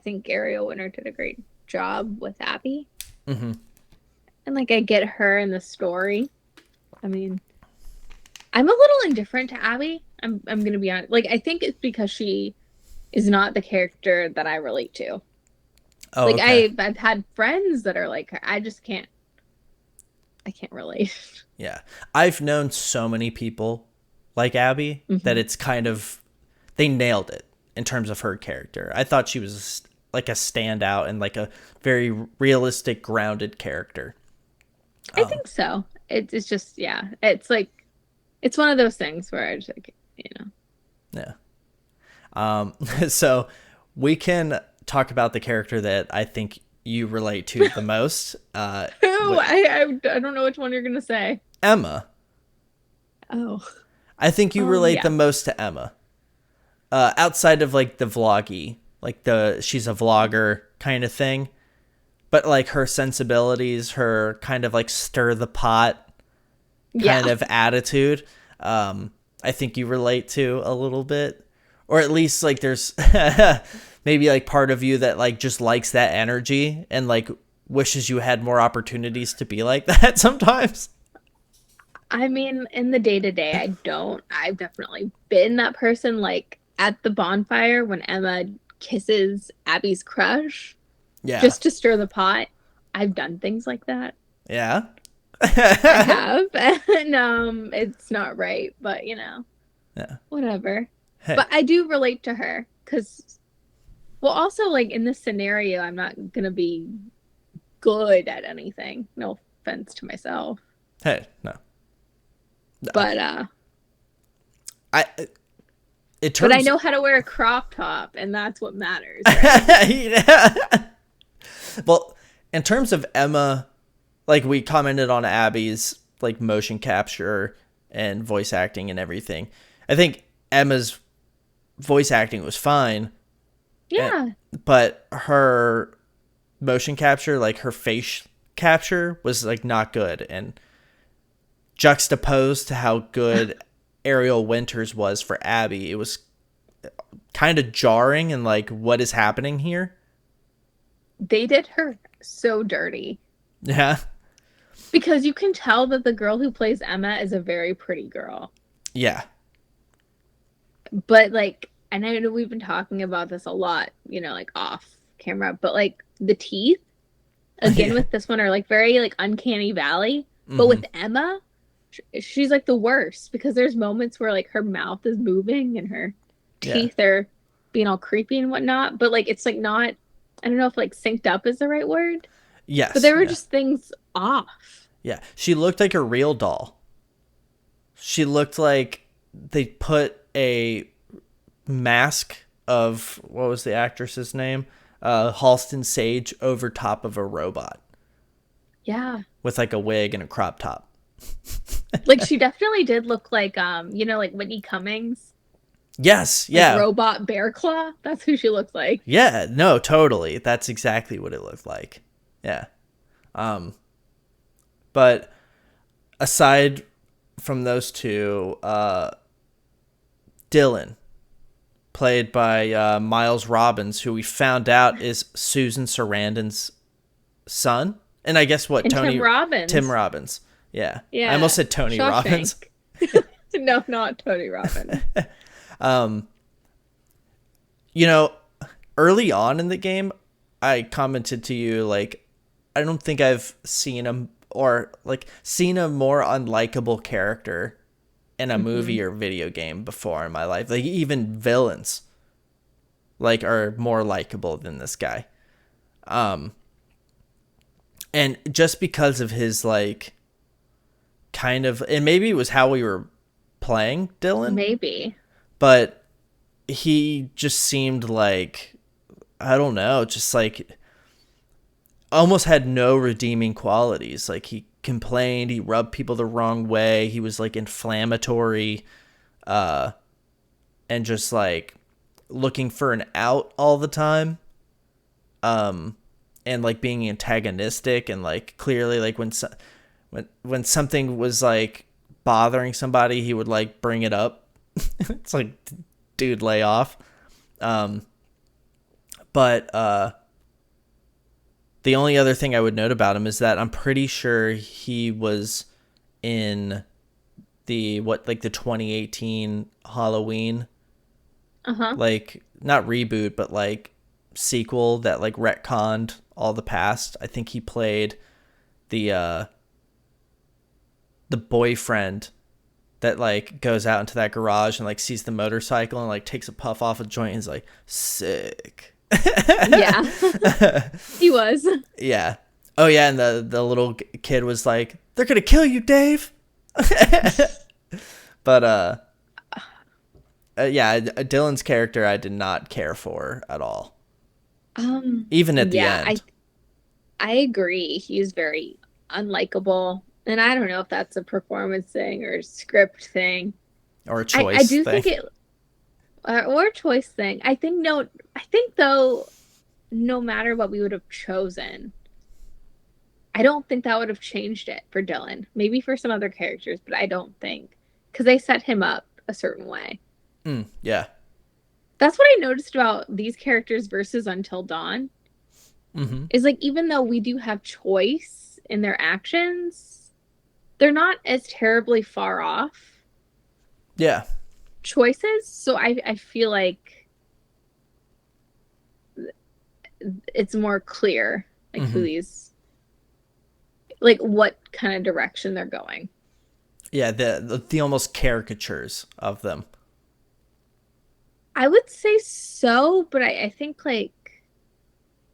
think Ariel Winter did a great job with Abby. Mm-hmm. And like I get her in the story. I mean, I'm a little indifferent to Abby. I'm gonna be honest. Like I think it's because she is not the character that I relate to. Oh, like okay. I've had friends that are like her. I can't relate. Yeah. I've known so many people like Abby that it's kind of, they nailed it in terms of her character. I thought she was like a standout and like a very realistic, grounded character. I think so. It's just, yeah. It's like, it's one of those things where I just like, Yeah. So we can talk about the character that I think you relate to the most. I don't know which one you're gonna say. Emma. Oh. I think you relate the most to Emma. Outside of like the vloggy, like she's a vlogger kind of thing, but like her sensibilities, her kind of like stir the pot kind of attitude, I think you relate to a little bit, or at least like there's maybe like part of you that like just likes that energy and like wishes you had more opportunities to be like that sometimes. I mean, in the day-to-day, I don't. I've definitely been that person, like at the bonfire when Emma kisses Abby's crush. Yeah. Just to stir the pot. I've done things like that. Yeah. I have. And it's not right, but Yeah. Whatever. Hey. But I do relate to her because, well, also like in this scenario, I'm not gonna be good at anything. No offense to myself. Hey, no. But But I know how to wear a crop top, and that's what matters. Right? Yeah. Well, in terms of Emma, like we commented on Abby's like motion capture and voice acting and everything. I think Emma's voice acting was fine. Yeah. But her motion capture, like her face capture, was like not good, and juxtaposed to how good Ariel Winters was for Abby, it was kind of jarring and like, what is happening here? They did her so dirty. Yeah. Because you can tell that the girl who plays Emma is a very pretty girl. Yeah. But like, and I know we've been talking about this a lot, like off camera, but like the teeth, again with this one, are like very like uncanny valley. But with Emma, she's like the worst because there's moments where like her mouth is moving and her teeth are being all creepy and whatnot. But like, it's like not, I don't know if like synced up is the right word. Yes. But there were just things off. Yeah. She looked like a real doll. She looked like they put a mask of, what was the actress's name? Halston Sage over top of a robot. Yeah. With like a wig and a crop top. Like she definitely did look like like Whitney Cummings. Yes, yeah. Like robot bear claw. That's who she looks like. Yeah, no, totally. That's exactly what it looked like. Yeah. But aside from those two, Dylan, played by Miles Robbins, who we found out is Susan Sarandon's son. And I guess what, Tim Robbins. Tim Robbins. Yeah. Yeah. I almost said Tony Shawshank. Robbins. No, not Tony Robbins. Early on in the game, I commented to you, like, I don't think I've seen a more unlikable character in a movie or video game before in my life. Like, even villains. like are more likable than this guy. And just because of his like kind of, and maybe it was how we were playing Dylan, Maybe. but he just seemed like, I don't know, just like almost had no redeeming qualities. Like he complained, he rubbed people the wrong way, he was like inflammatory, and just like looking for an out all the time. And like being antagonistic, and like clearly like when something was like bothering somebody, he would like bring it up. It's like, dude, lay off. But the only other thing I would note about him is that I'm pretty sure he was in the the 2018 Halloween, like not reboot, but like sequel that like retconned all the past. I think he played the boyfriend that like goes out into that garage and like sees the motorcycle and like takes a puff off a joint and is like, sick. Yeah. He was. Yeah. Oh yeah, and the little kid was like, they're gonna kill you, Dave. But yeah, Dylan's character I did not care for at all. Even at the end. I agree. He's very unlikable. And I don't know if that's a performance thing or a script thing. Or a choice I do thing. think it, or a choice thing. I think though, no matter what we would have chosen, I don't think that would have changed it for Dylan. Maybe for some other characters, but I don't think, because they set him up a certain way. Yeah. That's what I noticed about these characters versus Until Dawn. Is like, even though we do have choice in their actions, they're not as terribly far off. Yeah. Choices. So I feel like it's more clear, like who these, like what kind of direction they're going. Yeah, the almost caricatures of them. I would say so, but I think like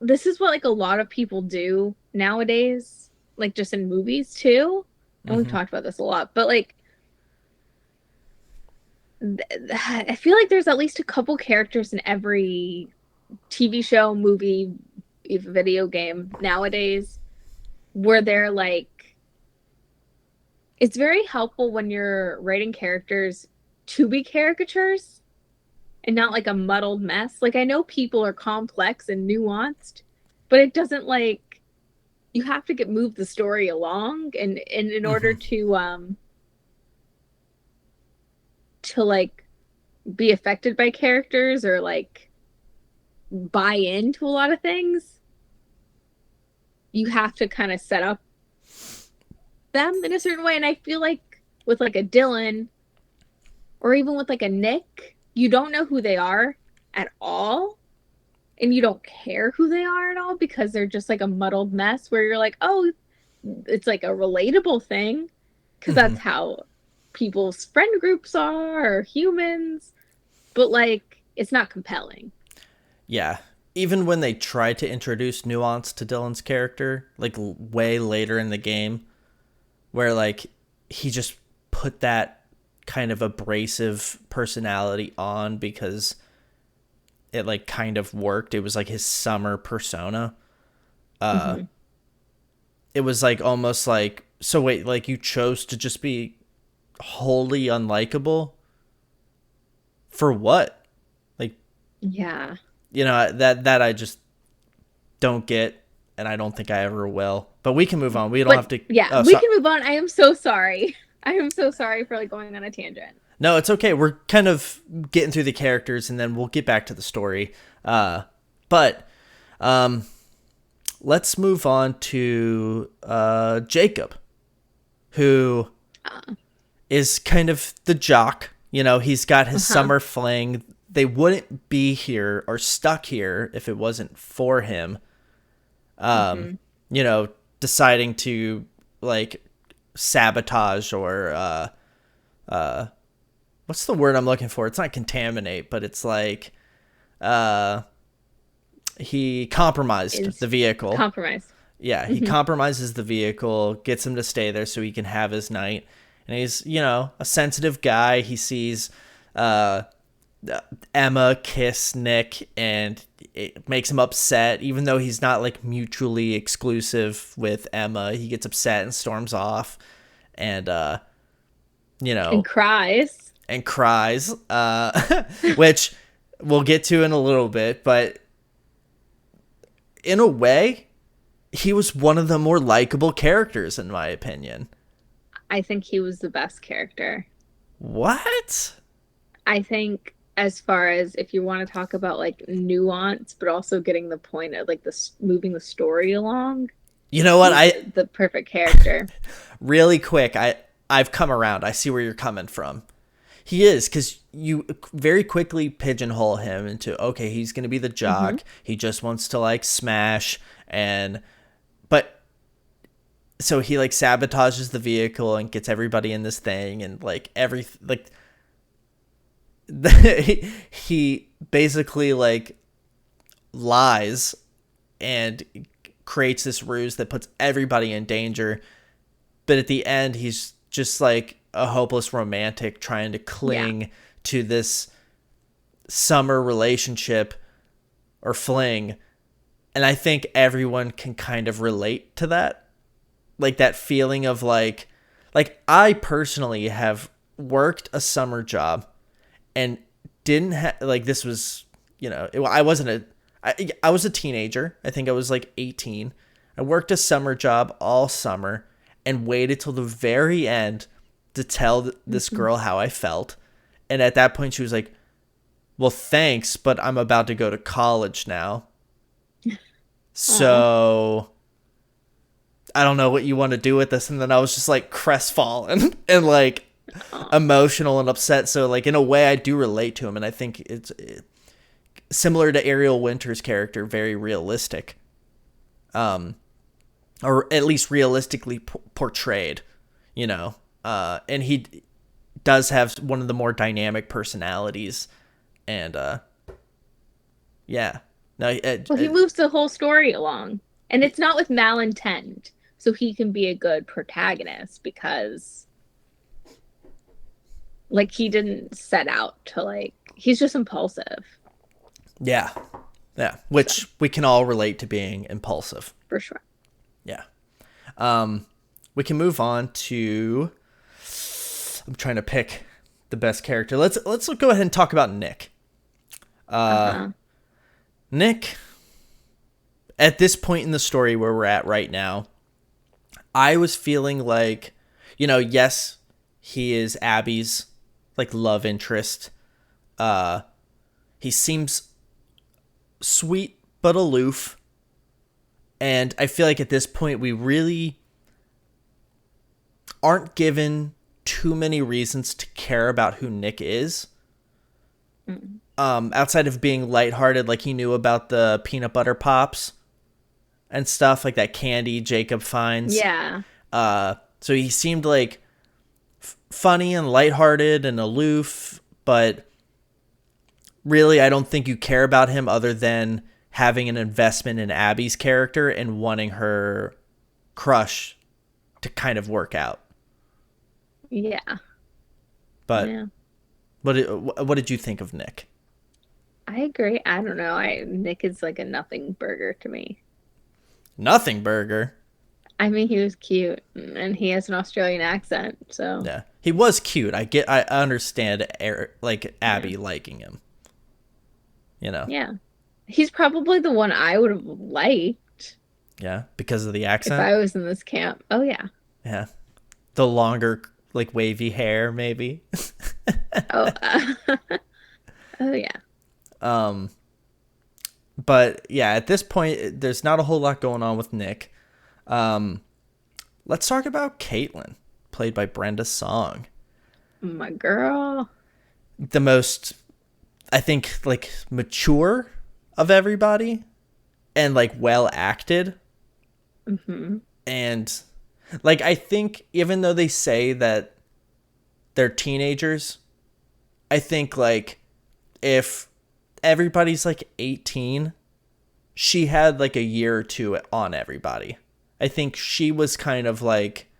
this is what like a lot of people do nowadays, like just in movies too. And we've talked about this a lot, but like I feel like there's at least a couple characters in every TV show, movie, video game nowadays where they're like, it's very helpful when you're writing characters to be caricatures and not like a muddled mess. Like I know people are complex and nuanced, but it doesn't like, you have to move the story along, and in order to like be affected by characters or like buy into a lot of things, you have to kind of set up them in a certain way. And I feel like with like a Dylan or even with like a Nick, you don't know who they are at all, and you don't care who they are at all because they're just like a muddled mess where you're like, oh, it's like a relatable thing because that's how people's friend groups are, or humans, but like it's not compelling. Yeah. Even when they try to introduce nuance to Dylan's character, like way later in the game, where like he just put that kind of abrasive personality on because it like kind of worked. It was like his summer persona. It was like almost like, so wait, like you chose to just be wholly unlikable for what? Like, Yeah. you know, that I just don't get, and I don't think I ever will. But we can move on. We don't have to. Yeah, Oh, we can move on. I am so sorry. I am so sorry for like going on a tangent. No, it's okay. We're kind of getting through the characters, and then we'll get back to the story. But let's move on to Jacob, who is kind of the jock. You know, he's got his summer fling. They wouldn't be here or stuck here if it wasn't for him. You know, deciding to like sabotage or what's the word I'm looking for? It's not contaminate, but it's like uh, he compromised the Is vehicle. compromised. Yeah, he Hmm. compromises the vehicle, gets him to stay there so he can have his night. And he's, a sensitive guy. He sees uh, Emma kiss Nick, and it makes him upset, even though he's not like mutually exclusive with Emma. He gets upset and storms off, and you And know, cries. and cries, which we'll get to in a little bit. But in a way, he was one of the more likable characters, in my opinion. I think he was the best character. What? I think as far as if you want to talk about like nuance, but also getting the point of like this moving the story along, You know what? he's I the perfect character. really quick. I've come around. I see where you're coming from. He is, because you very quickly pigeonhole him into, okay, he's gonna be the Hmm. jock. He just wants to like smash, and but so he like sabotages the vehicle and gets everybody in this thing, and like he basically like lies and creates this ruse that puts everybody in danger. But at the end, he's just like a hopeless romantic trying to Yeah. cling to this summer relationship or fling. And I think everyone can kind of relate to that. Like that feeling of like I personally have worked a summer job and didn't have like this was, I wasn't I was a teenager. I think I was like 18. I worked a summer job all summer and waited till the very end to tell this Hmm. girl how I felt. And at that point she was like, "Well, thanks, but I'm about to go to college now. Oh. So I don't know what you want to do with this." And then I was just like crestfallen and like Oh. emotional and upset. So like in a way I do relate to him, and I think it's similar to Ariel Winter's character, very realistic. Or at least realistically portrayed, you know. And he does have one of the more dynamic personalities, and yeah, no, Well, he moves the whole story along. And it's not with malintent. So he can be a good protagonist because like he didn't set out to like he's just impulsive. yeah, yeah, So which we can all relate to being impulsive. for sure. Yeah. We can move on to. I'm trying to pick the best character. Let's go ahead and talk about Nick. Uh-huh. Nick, at this point in the story where we're at right now, I was feeling like, yes, he is Abby's like love interest. He seems sweet but aloof. And I feel like at this point we really aren't given too many reasons to care about who Nick is. Mm. Outside of being lighthearted, like he knew about the peanut butter pops and stuff, like that candy Jacob finds. Yeah. So he seemed like funny and lighthearted and aloof, but really I don't think you care about him other than having an investment in Abby's character and wanting her crush to kind of work out. Yeah. But Yeah. what did you think of Nick? I agree. I don't know. I Nick is like a nothing burger to me. Nothing burger. I mean, he was cute and he has an Australian accent, so Yeah, he was cute. I understand like yeah. Abby liking him. You know, Yeah. He's probably the one I would have liked yeah, because of the if accent. I was in this camp. Oh yeah. Yeah, the longer like wavy hair maybe. Oh, oh yeah. um, but yeah, at this point, there's not a whole lot going on with Nick. Um, let's talk about Caitlin, played by Brenda Song. My girl. The most, I think, like mature of everybody, and like well acted. Hmm. And like I think even though they say that they're teenagers, I think like if everybody's like 18, she had like a year or two on everybody. I think she was kind of like,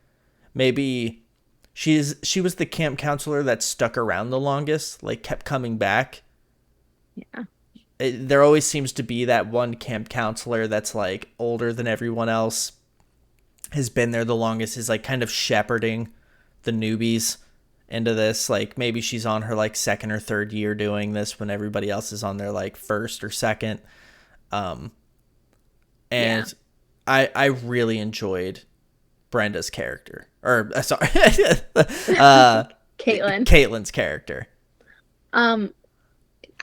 maybe she was the camp counselor that stuck around the longest, like kept coming back. Yeah. There always seems to be that one camp counselor that's like older than everyone else, has been there the longest, is like kind of shepherding the newbies into this. Like maybe she's on her like second or third year doing this when everybody else is on their like first or second. And Yeah. I really enjoyed Brenda's character, or sorry, Caitlin. Caitlin's character. I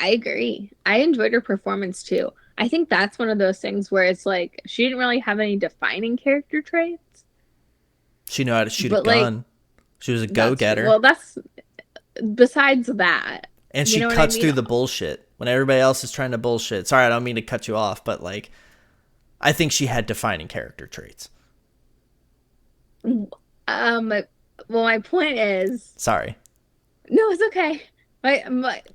agree. I enjoyed her performance too. I think that's one of those things where it's like she didn't really have any defining character traits, She knew how to shoot a but like gun. She was a go-getter. well, that's besides that. And You she know what I cuts mean? through the bullshit when everybody else is trying to bullshit. Sorry, I don't mean to cut you off, but like, I think she had defining character traits. Well, my point is, Sorry. no, it's okay.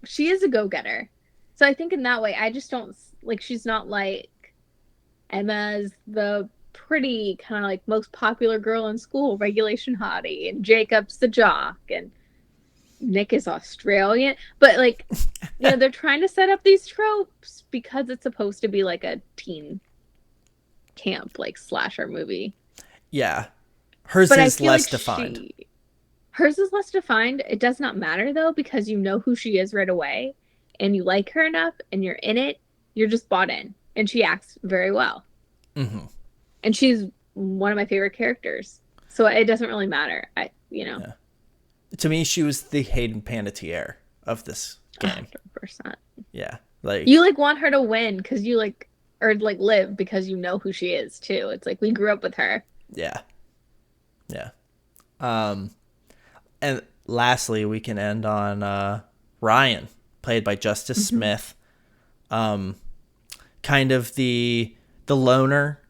She is a go-getter. So I think in that way, I just don't like she's not like Emma's the pretty kind of like most popular girl in school, regulation hottie, and Jacob's the jock, and Nick is Australian. But like, they're trying to set up these tropes because it's supposed to be like a teen camp, like slasher movie. Yeah. Hers But I is feel less like defined. hers is less defined. It does not matter though, because you know who she is right away and you like her enough and you're in it, you're just bought in. And she acts very well. Mm-hmm. And she's one of my favorite characters. So it doesn't really matter. Yeah. To me, she was the Hayden Panettiere of this game. 100%. Yeah. Like, You like want her to win because you like, or like live because you know who she is too. It's like we grew up with her. yeah. Yeah. And lastly, we can end on Ryan, played by Justice Smith. Kind of the loner,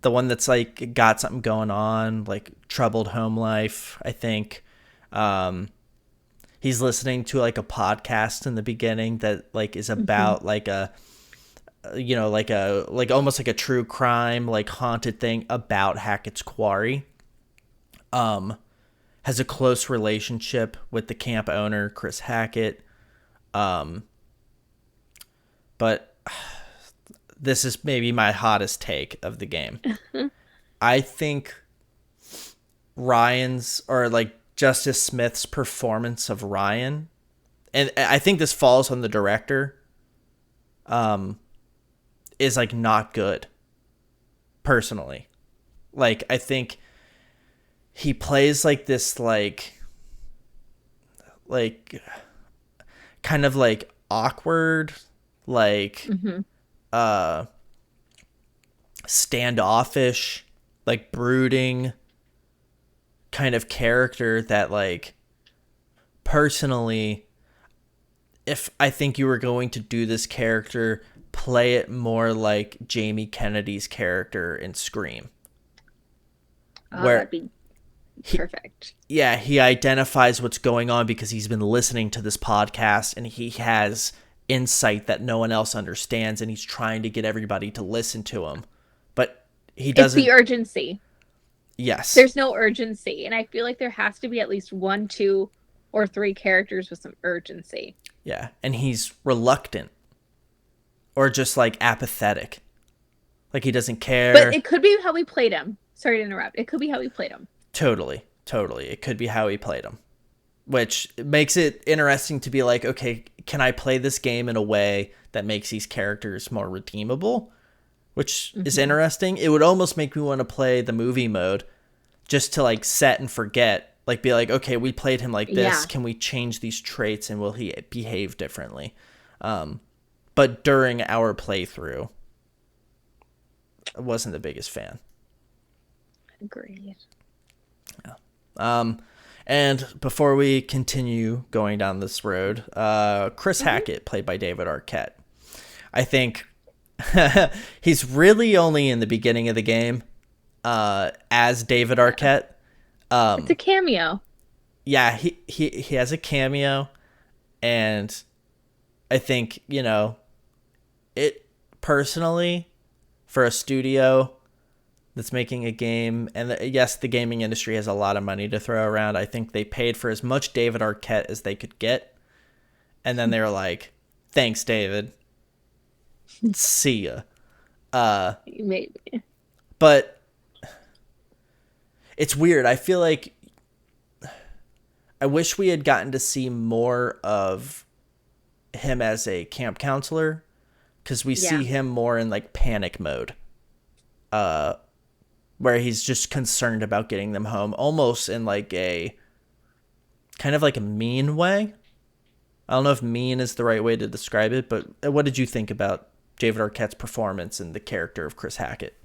the one that's like got something going on, like troubled home life, I think. He's listening to like a podcast in the beginning that like is about like a like almost like a true crime, like haunted thing about Hackett's Quarry. Has a close relationship with the camp owner, Chris Hackett. But this is maybe my hottest take of the game. I think Ryan's, or like Justice Smith's performance of Ryan, and I think this falls on the director, is like not good. Personally, like I think he plays like this like kind of like awkward, like standoffish, like brooding kind of character that like personally, if I think you were going to do this character, play it more like Jamie Kennedy's character in Scream. Oh, that'd be perfect. He identifies what's going on because he's been listening to this podcast and he has insight that no one else understands, and he's trying to get everybody to listen to him. But he doesn't. It's the urgency. Yes. There's no urgency. And I feel like there has to be at least 1, 2, or 3 characters with some urgency. Yeah. And he's reluctant or just like apathetic. Like he doesn't care. But it could be how we played him. Sorry to interrupt. It could be how we played him. Totally. It could be how he played him, which makes it interesting to be like, okay, can I play this game in a way that makes these characters more redeemable? Which is interesting. It would almost make me want to play the movie mode just to like set and forget, like be like, okay, we played him like this. Yeah. Can we change these traits and will he behave differently? But during our playthrough, I wasn't the biggest fan. Agreed. And before we continue going down this road, Chris Hackett, played by David Arquette. I think he's really only in the beginning of the game as David Arquette. It's a cameo. Yeah, he has a cameo, and I think, it personally, for a studio that's making a game, and yes, the gaming industry has a lot of money to throw around. I think they paid for as much David Arquette as they could get, and then they were like, "Thanks, David. See ya." Maybe. But it's weird. I feel like I wish we had gotten to see more of him as a camp counselor, because we see him more in like panic mode, where he's just concerned about getting them home, almost in like a kind of like a mean way. I don't know if mean is the right way to describe it, but what did you think about David Arquette's performance and the character of Chris Hackett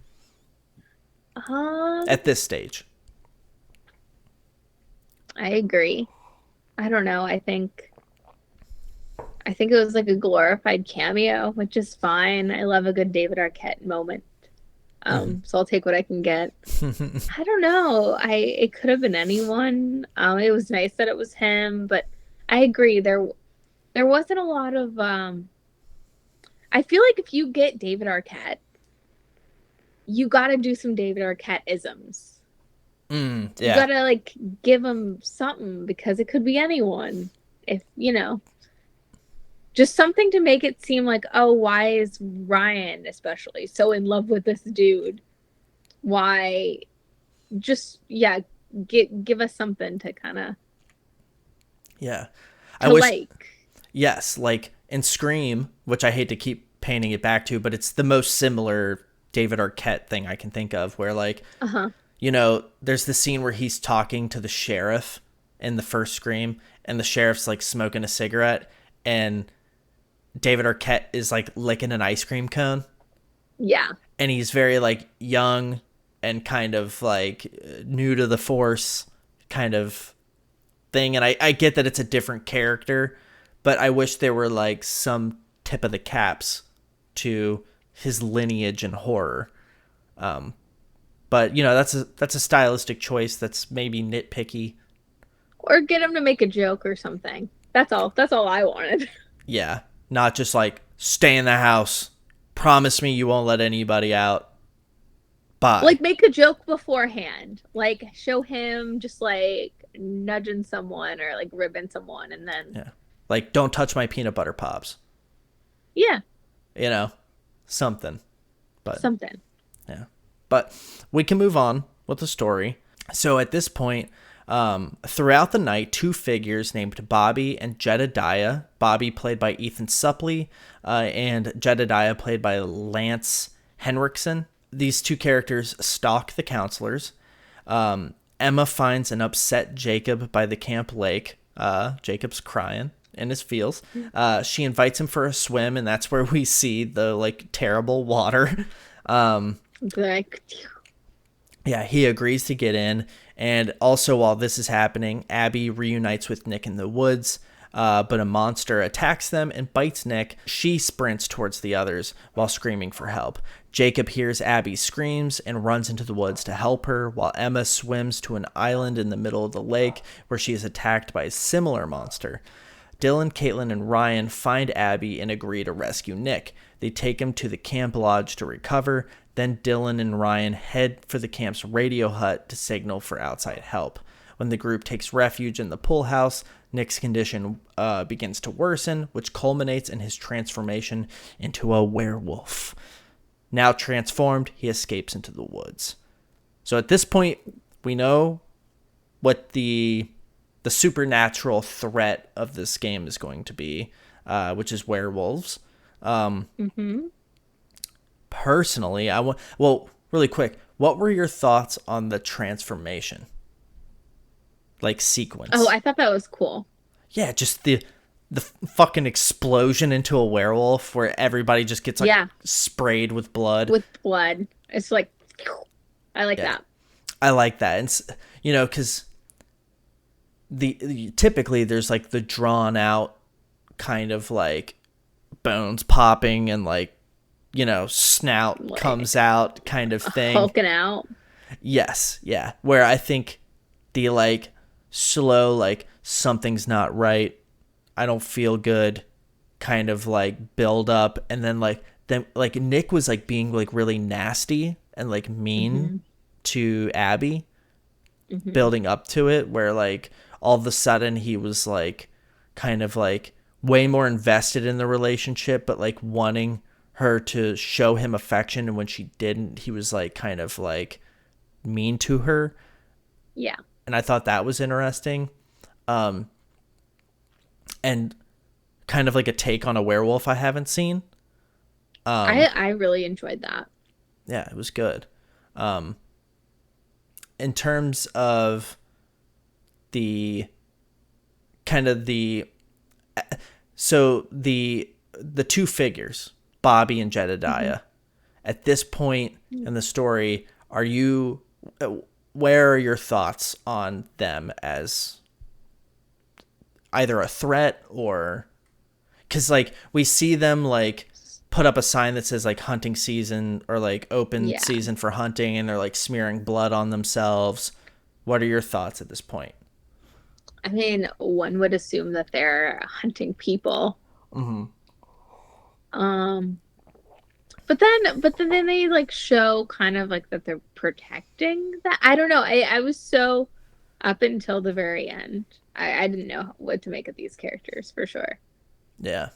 at this stage? I agree. I don't know. I think it was like a glorified cameo, which is fine. I love a good David Arquette moment. So I'll take what I can get. I don't know. It could have been anyone. It was nice that it was him, but I agree. There wasn't a lot of I feel like if you get David Arquette, you got to do some David Arquette isms. Yeah. You got to like give him something, because it could be anyone. If, just something to make it seem like, oh, why is Ryan especially so in love with this dude? Why? Just, give us something to kind of I wish, like. yes, like in Scream, which I hate to keep painting it back to, but it's the most similar David Arquette thing I can think of, where like, there's the scene where he's talking to the sheriff in the first Scream, and the sheriff's like smoking a cigarette, and David Arquette is like licking an ice cream cone. Yeah. And he's very like young and kind of like new to the force kind of thing. And I get that it's a different character, but I wish there were like some tip of the caps to his lineage in horror. But that's a stylistic choice that's maybe nitpicky. Or get him to make a joke or something. That's all I wanted. Yeah. Not just like, stay in the house. Promise me you won't let anybody out. Bye. Like, make a joke beforehand. Like, show him just like nudging someone or like ribbing someone, and then. Yeah. Like, don't touch my peanut butter pops. Yeah. Something. But something. Yeah. But we can move on with the story. So at this point, throughout the night, two figures named Bobby and Jedediah, Bobby played by Ethan Suplee, and Jedediah played by Lance Henriksen. These two characters stalk the counselors. Emma finds an upset Jacob by the camp lake. Jacob's crying in his feels. She invites him for a swim, and that's where we see the like terrible water. Yeah, he agrees to get in. And also, while this is happening, Abby reunites with Nick in the woods, but a monster attacks them and bites Nick. She sprints towards the others while screaming for help. Jacob hears Abby's screams and runs into the woods to help her, while Emma swims to an island in the middle of the lake where she is attacked by a similar monster. Dylan, Caitlin, and Ryan find Abby and agree to rescue Nick. They take him to the camp lodge to recover. Then Dylan and Ryan head for the camp's radio hut to signal for outside help. When the group takes refuge in the pool house, Nick's condition begins to worsen, which culminates in his transformation into a werewolf. Now transformed, he escapes into the woods. So at this point, we know what the supernatural threat of this game is going to be, which is werewolves. Personally, really quick, what were your thoughts on the transformation? Like sequence. Oh, I thought that was cool. Yeah, just the fucking explosion into a werewolf where everybody just gets like sprayed with blood. It's like, I like that. I like that. And because typically there's like the drawn out kind of like bones popping and like, snout like, comes out kind of thing. Hulking out. Yes. Yeah. Where I think the like slow, like something's not right, I don't feel good kind of like build up, and then like then like Nick was like being like really nasty and like mean Mm-hmm. to Abby, Mm-hmm. building up to it, where like all of a sudden he was like kind of like way more invested in the relationship, but like wanting her to show him affection, and when she didn't, he was like kind of like mean to her. Yeah. And I thought that was interesting. Um, and kind of like a take on a werewolf I haven't seen. I really enjoyed that. Yeah, it was good. Um, in terms of the kind of the two figures, Bobby and Mm-hmm. Jedediah, at this point in the story, are you where are your thoughts on them as either a threat or because like we see them like put up a sign that says like hunting season or like open Yeah. season for hunting, and they're like smearing blood on themselves. What are your thoughts at this point? I mean, one would assume that they're hunting people. Mm-hmm. Um, but then they like show kind of like that they're protecting that. I don't know. I was so up until the very end. I didn't know what to make of these characters for sure. Yeah.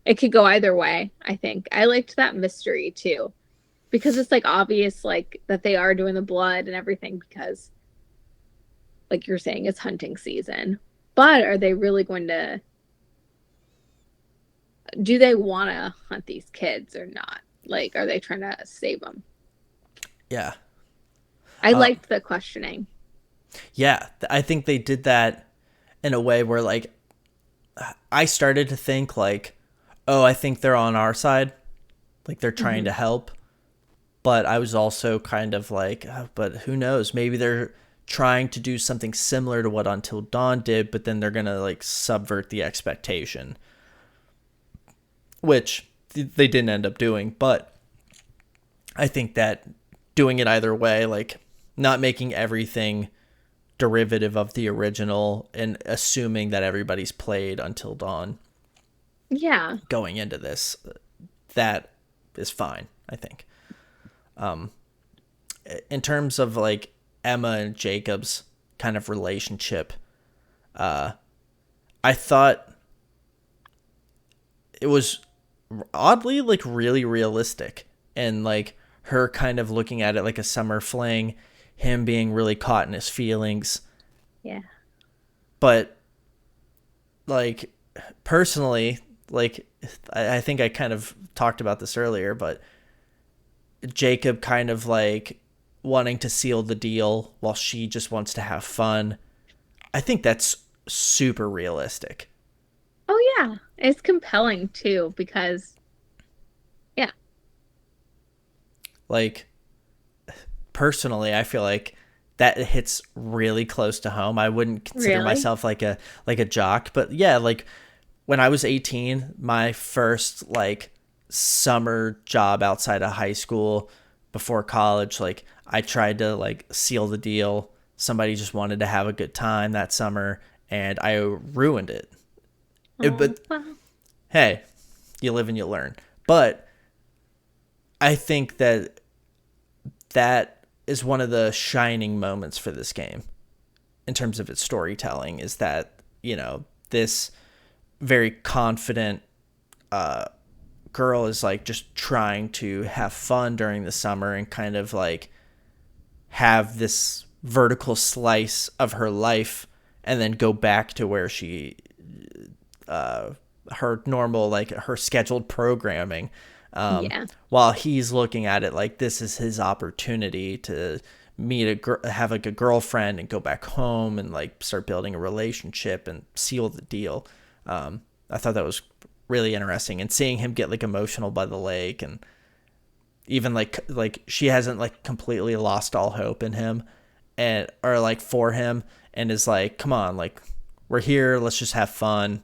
It could go either way, I think. I liked that mystery too. Because it's like obvious like that they are doing the blood and everything because like you're saying it's hunting season. But are they really going to do they want to hunt these kids or not? Like are they trying to save them? Yeah. I Uh, liked the questioning. yeah. I think they did that in a way where like I started to think like, oh, I think they're on our side, like they're trying Mm-hmm. to help. But I was also kind of like, but who knows? Maybe they're trying to do something similar to what Until Dawn did, but then they're gonna like subvert the expectation, which they didn't end up doing. But I think that doing it either way, like not making everything derivative of the original and assuming that everybody's played Until Dawn Yeah. going into this, that is fine, I think. In terms of like Emma and Jacob's kind of relationship, I thought it was oddly like really realistic, and like her kind of looking at it like a summer fling, him being really caught in his feelings. Yeah. But like personally, like I think I kind of talked about this earlier, but Jacob kind of like wanting to seal the deal while she just wants to have fun. I think that's super realistic. Oh yeah. It's compelling too because yeah, Like personally, I feel like that hits really close to home. I wouldn't consider really. myself like a jock, but yeah, like when I was 18, my first like summer job outside of high school before college, like I tried to like seal the deal. Somebody just wanted to have a good time that summer and I ruined it. Oh But well. hey, you live and you learn. But I think that that is one of the shining moments for this game in terms of its storytelling, is that, you know, this very confident girl is like just trying to have fun during the summer and kind of like have this vertical slice of her life and then go back to where she her normal like her scheduled programming, Yeah. while he's looking at it like this is his opportunity to have like a girlfriend and go back home and like start building a relationship and seal the deal. I thought that was really interesting, and seeing him get like emotional by the lake, and even like she hasn't like completely lost all hope in him and or like for him, and is like, come on, like we're here, let's just have fun,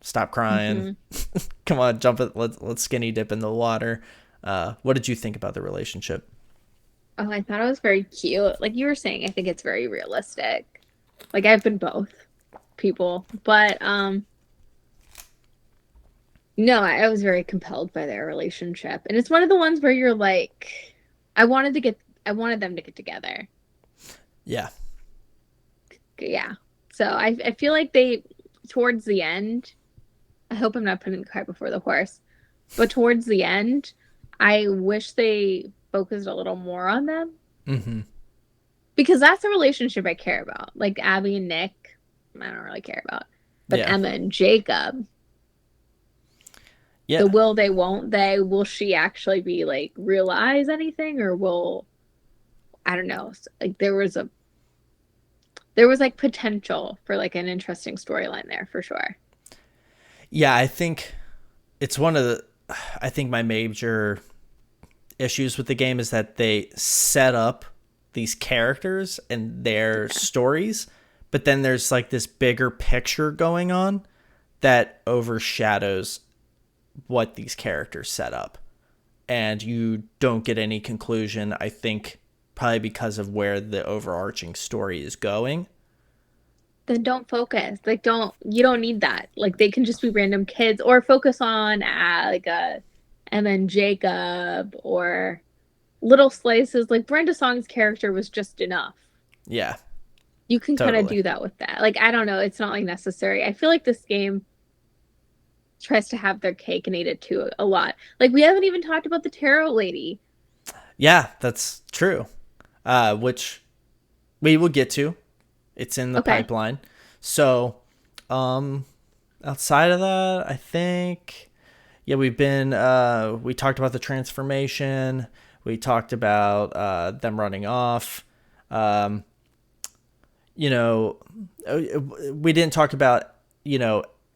stop crying. Mm-hmm. Come on, jump it, let's skinny dip in the water. What did you think about the relationship? Oh, I thought it was very cute. Like you were saying, I think it's very realistic. Like I've been both people, but No, I was very compelled by their relationship. And it's one of the ones where you're like, I wanted to get, I wanted them to get together. Yeah. Yeah. So I feel like they, towards the end, I hope I'm not putting the cart before the horse, but towards the end, I wish they focused a little more on them Mm-hmm. because that's a relationship I care about. Like Abby and Nick, I don't really care about. But Yeah. Emma and Jacob, the Yeah. will they, won't they, will she actually be like realize anything or will, I don't know. Like there was like potential for like an interesting storyline there for sure. Yeah, I think it's one of the I think my major issues with the game is that they set up these characters and their Yeah. stories, but then there's like this bigger picture going on that overshadows what these characters set up. And you don't get any conclusion, I think, probably because of where the overarching story is going. Then don't focus. Like you don't need that. Like they can just be random kids or focus on like a Emma and Jacob or little slices. Like Brenda Song's character was just enough. Yeah, You can kind of totally. do that with that. Like I don't know, it's not like necessary. I feel like this game tries to have their cake and eat it too a lot. Like we haven't even talked about the tarot lady. Yeah, that's true. Which we will get to. It's in the Okay. pipeline. So, um, outside of that, I think, yeah, we talked about the transformation. We talked about them running off. Um, you know, we didn't talk about,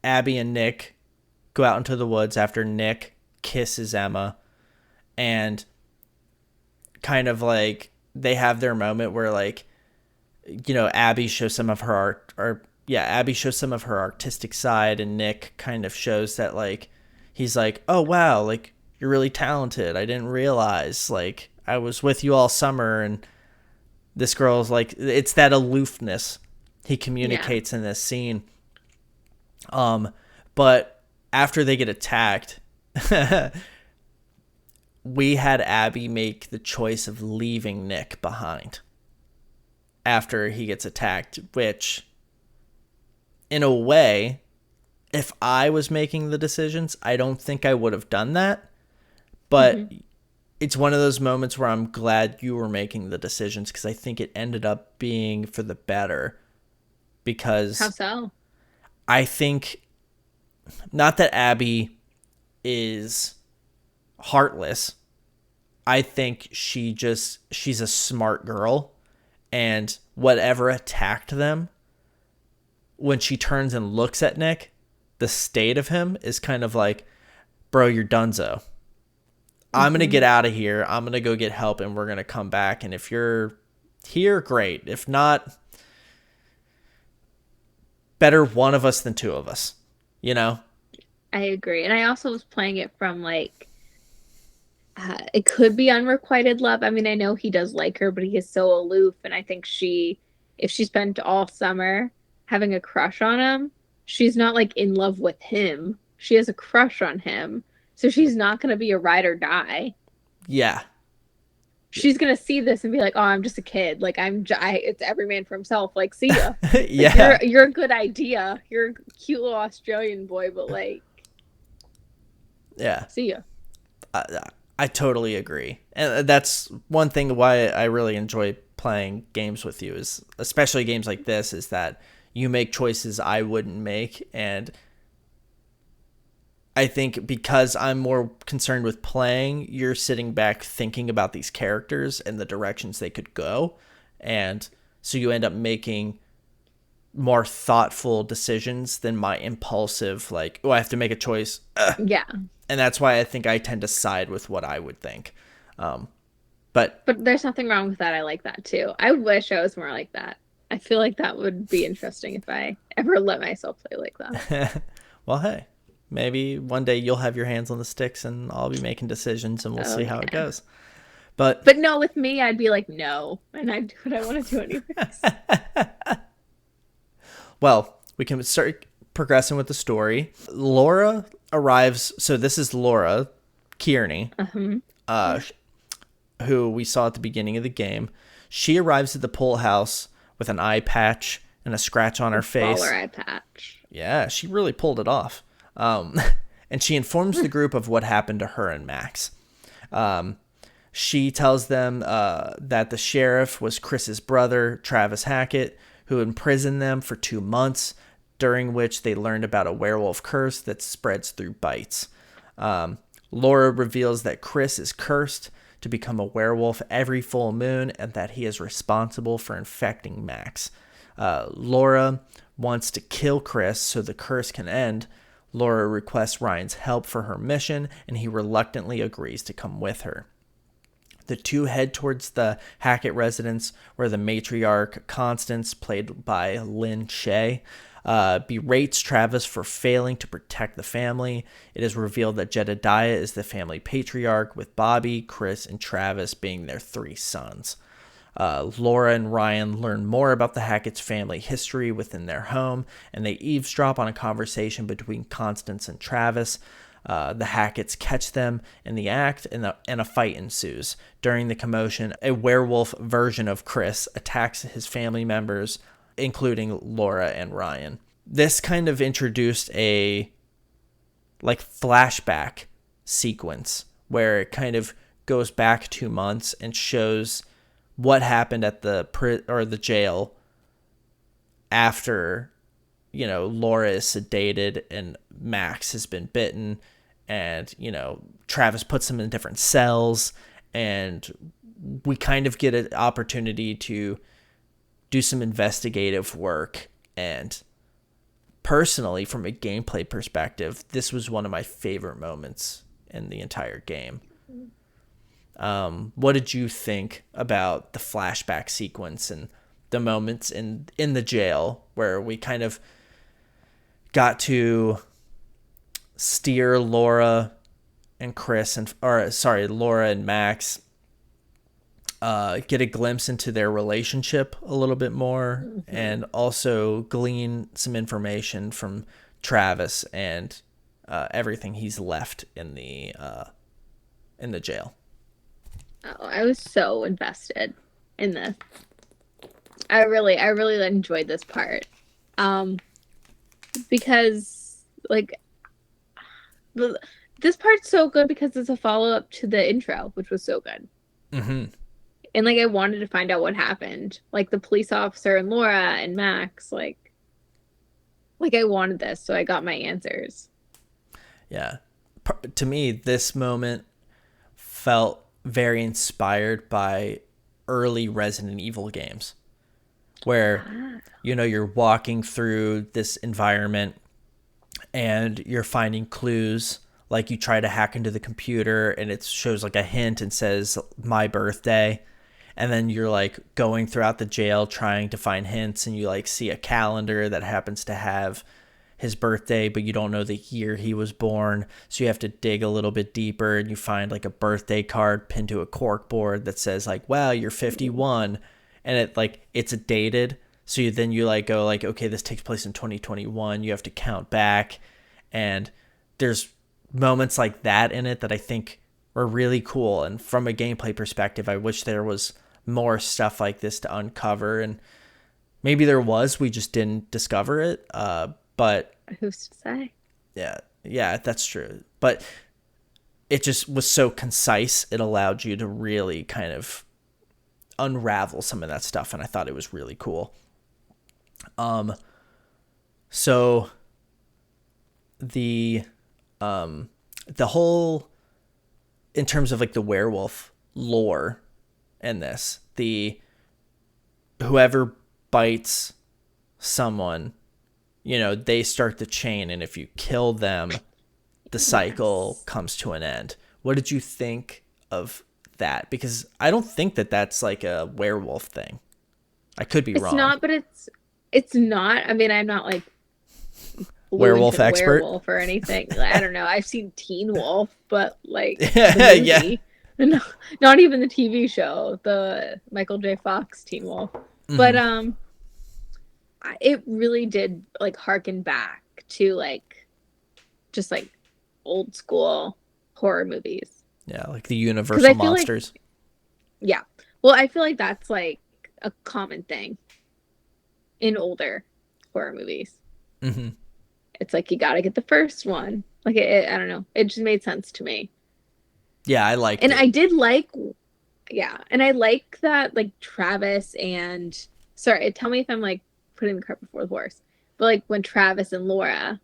Abby and Nick go out into the woods after Nick kisses Emma and kind of like they have their moment where like, Abby shows some of her art, or yeah, Abby shows some of her artistic side, and Nick kind of shows that like he's like, oh wow, like you're really talented. I didn't realize like I was with you all summer, and this girl's like it's that aloofness he Yeah. communicates in this scene. But after they get attacked, we had Abby make the choice of leaving Nick behind after he gets attacked, which in a way, if I was making the decisions, I don't think I would have done that. Hmm. But it's one of those moments where I'm glad you were making the decisions because I think it ended up being for the better. How Because so? I think, not that Abby is heartless, I think she's a smart girl. And whatever attacked them, when she turns and looks at Nick, the state of him is kind of like, bro, you're donezo. I'm going to Hmm. get out of here. I'm going to go get help and we're going to come back. And if you're here, great. If not, better one of us than two of us, you know? I agree. And I also was playing it from like it could be unrequited love. I mean, I know he does like her, but he is so aloof. And I think if she spent all summer having a crush on him, she's not like in love with him. She has a crush on him. So she's not going to be a ride or die. Yeah. She's going to see this and be like, "Oh, I'm just a kid. Like it's every man for himself. Like, see ya. Like Yeah. you're a good idea. You're a cute little Australian boy, but like, Yeah. see ya." I totally agree. And that's one thing why I really enjoy playing games with you, is especially games like this, is that you make choices I wouldn't make. And I think because I'm more concerned with playing, you're sitting back thinking about these characters and the directions they could go. And so you end up making more thoughtful decisions than my impulsive, like, oh, I have to make a choice. Yeah. And that's why I think I tend to side with what I would think. Um, but But there's nothing wrong with that. I like that too. I wish I was more like that. I feel like that would be interesting if I ever let myself play like that. well, hey, maybe one day you'll have your hands on the sticks and I'll be making decisions and we'll Oh see how it yeah. goes. But But no, with me, I'd be like, no. And I'd do what I want to do anyways. well, we can start progressing with the story. Laura arrives. So this is Laura Kearney, Yeah. who we saw at the beginning of the game. She arrives at the pool house with an eye patch and a scratch on her face. Baller eye patch. Yeah, she really pulled it off. And she informs the group of what happened to her and Max. She tells them that the sheriff was Chris's brother, Travis Hackett, who imprisoned them for 2 months, during which they learned about a werewolf curse that spreads through bites. Laura reveals that Chris is cursed to become a werewolf every full moon and that he is responsible for infecting Max. Laura wants to kill Chris so the curse can end. Laura requests Ryan's help for her mission, and he reluctantly agrees to come with her. The two head towards the Hackett residence, where the matriarch, Constance, played by Lynn Shay, berates Travis for failing to protect the family. It is revealed that Jedediah is the family patriarch, with Bobby, Chris, and Travis being their 3 sons. Laura and Ryan learn more about the Hackett's family history within their home, and they eavesdrop on a conversation between Constance and Travis. The Hacketts catch them in the act, and a fight ensues. During the commotion, a werewolf version of Chris attacks his family members, including Laura and Ryan. This kind of introduced a flashback sequence where it kind of goes back 2 months and shows what happened at the jail after, Laura is sedated and Max has been bitten, and, Travis puts him in different cells, and we kind of get an opportunity to do some investigative work. And personally, from a gameplay perspective, this was one of my favorite moments in the entire game. What did you think about the flashback sequence and the moments in the jail where we kind of got to steer Laura and Laura and Max, get a glimpse into their relationship a little bit more, and also glean some information from Travis and everything he's left in the jail? Oh, I was so invested in this. I really enjoyed this part. Because this part's so good because it's a follow-up to the intro, which was so good. Mm-hmm. And I wanted to find out what happened. The police officer and Laura and Max, I wanted this, so I got my answers. Yeah. To me, this moment felt very inspired by early Resident Evil games, where you're walking through this environment and you're finding clues. You try to hack into the computer and it shows a hint and says my birthday, and then you're going throughout the jail trying to find hints, and you see a calendar that happens to have his birthday, but you don't know the year he was born, so you have to dig a little bit deeper, and you find a birthday card pinned to a corkboard that says wow, you're 51, and it's dated, so you go okay, this takes place in 2021. You have to count back, and there's moments like that in it that I think were really cool. And from a gameplay perspective, I wish there was more stuff like this to uncover, and maybe there was, we just didn't discover it. But who's to say? Yeah, that's true. But it just was so concise. It allowed you to really kind of unravel some of that stuff, and I thought it was really cool. So the whole, in terms of the werewolf lore in this, whoever bites someone, they start the chain, and if you kill them, the cycle comes to an end. What did you think of that? Because I don't think that that's a werewolf thing. I could be wrong. It's not, but it's not. I mean, I'm not werewolf expert or anything. I don't know. I've seen Teen Wolf, but yeah, not even the TV show, the Michael J. Fox Teen Wolf. Mm-hmm. But it really did harken back back to like just like old school horror movies. Yeah, like the Because I Universal feel like, monsters. yeah, well, I feel like that's like a common thing in older horror movies. Hmm. It's like you got to get the first one. Like I don't know, it just made sense to me. Yeah, I liked And it. I did like, yeah, and I like that like Travis and sorry, tell me if I'm like putting the cart before the horse, but like when Travis and Laura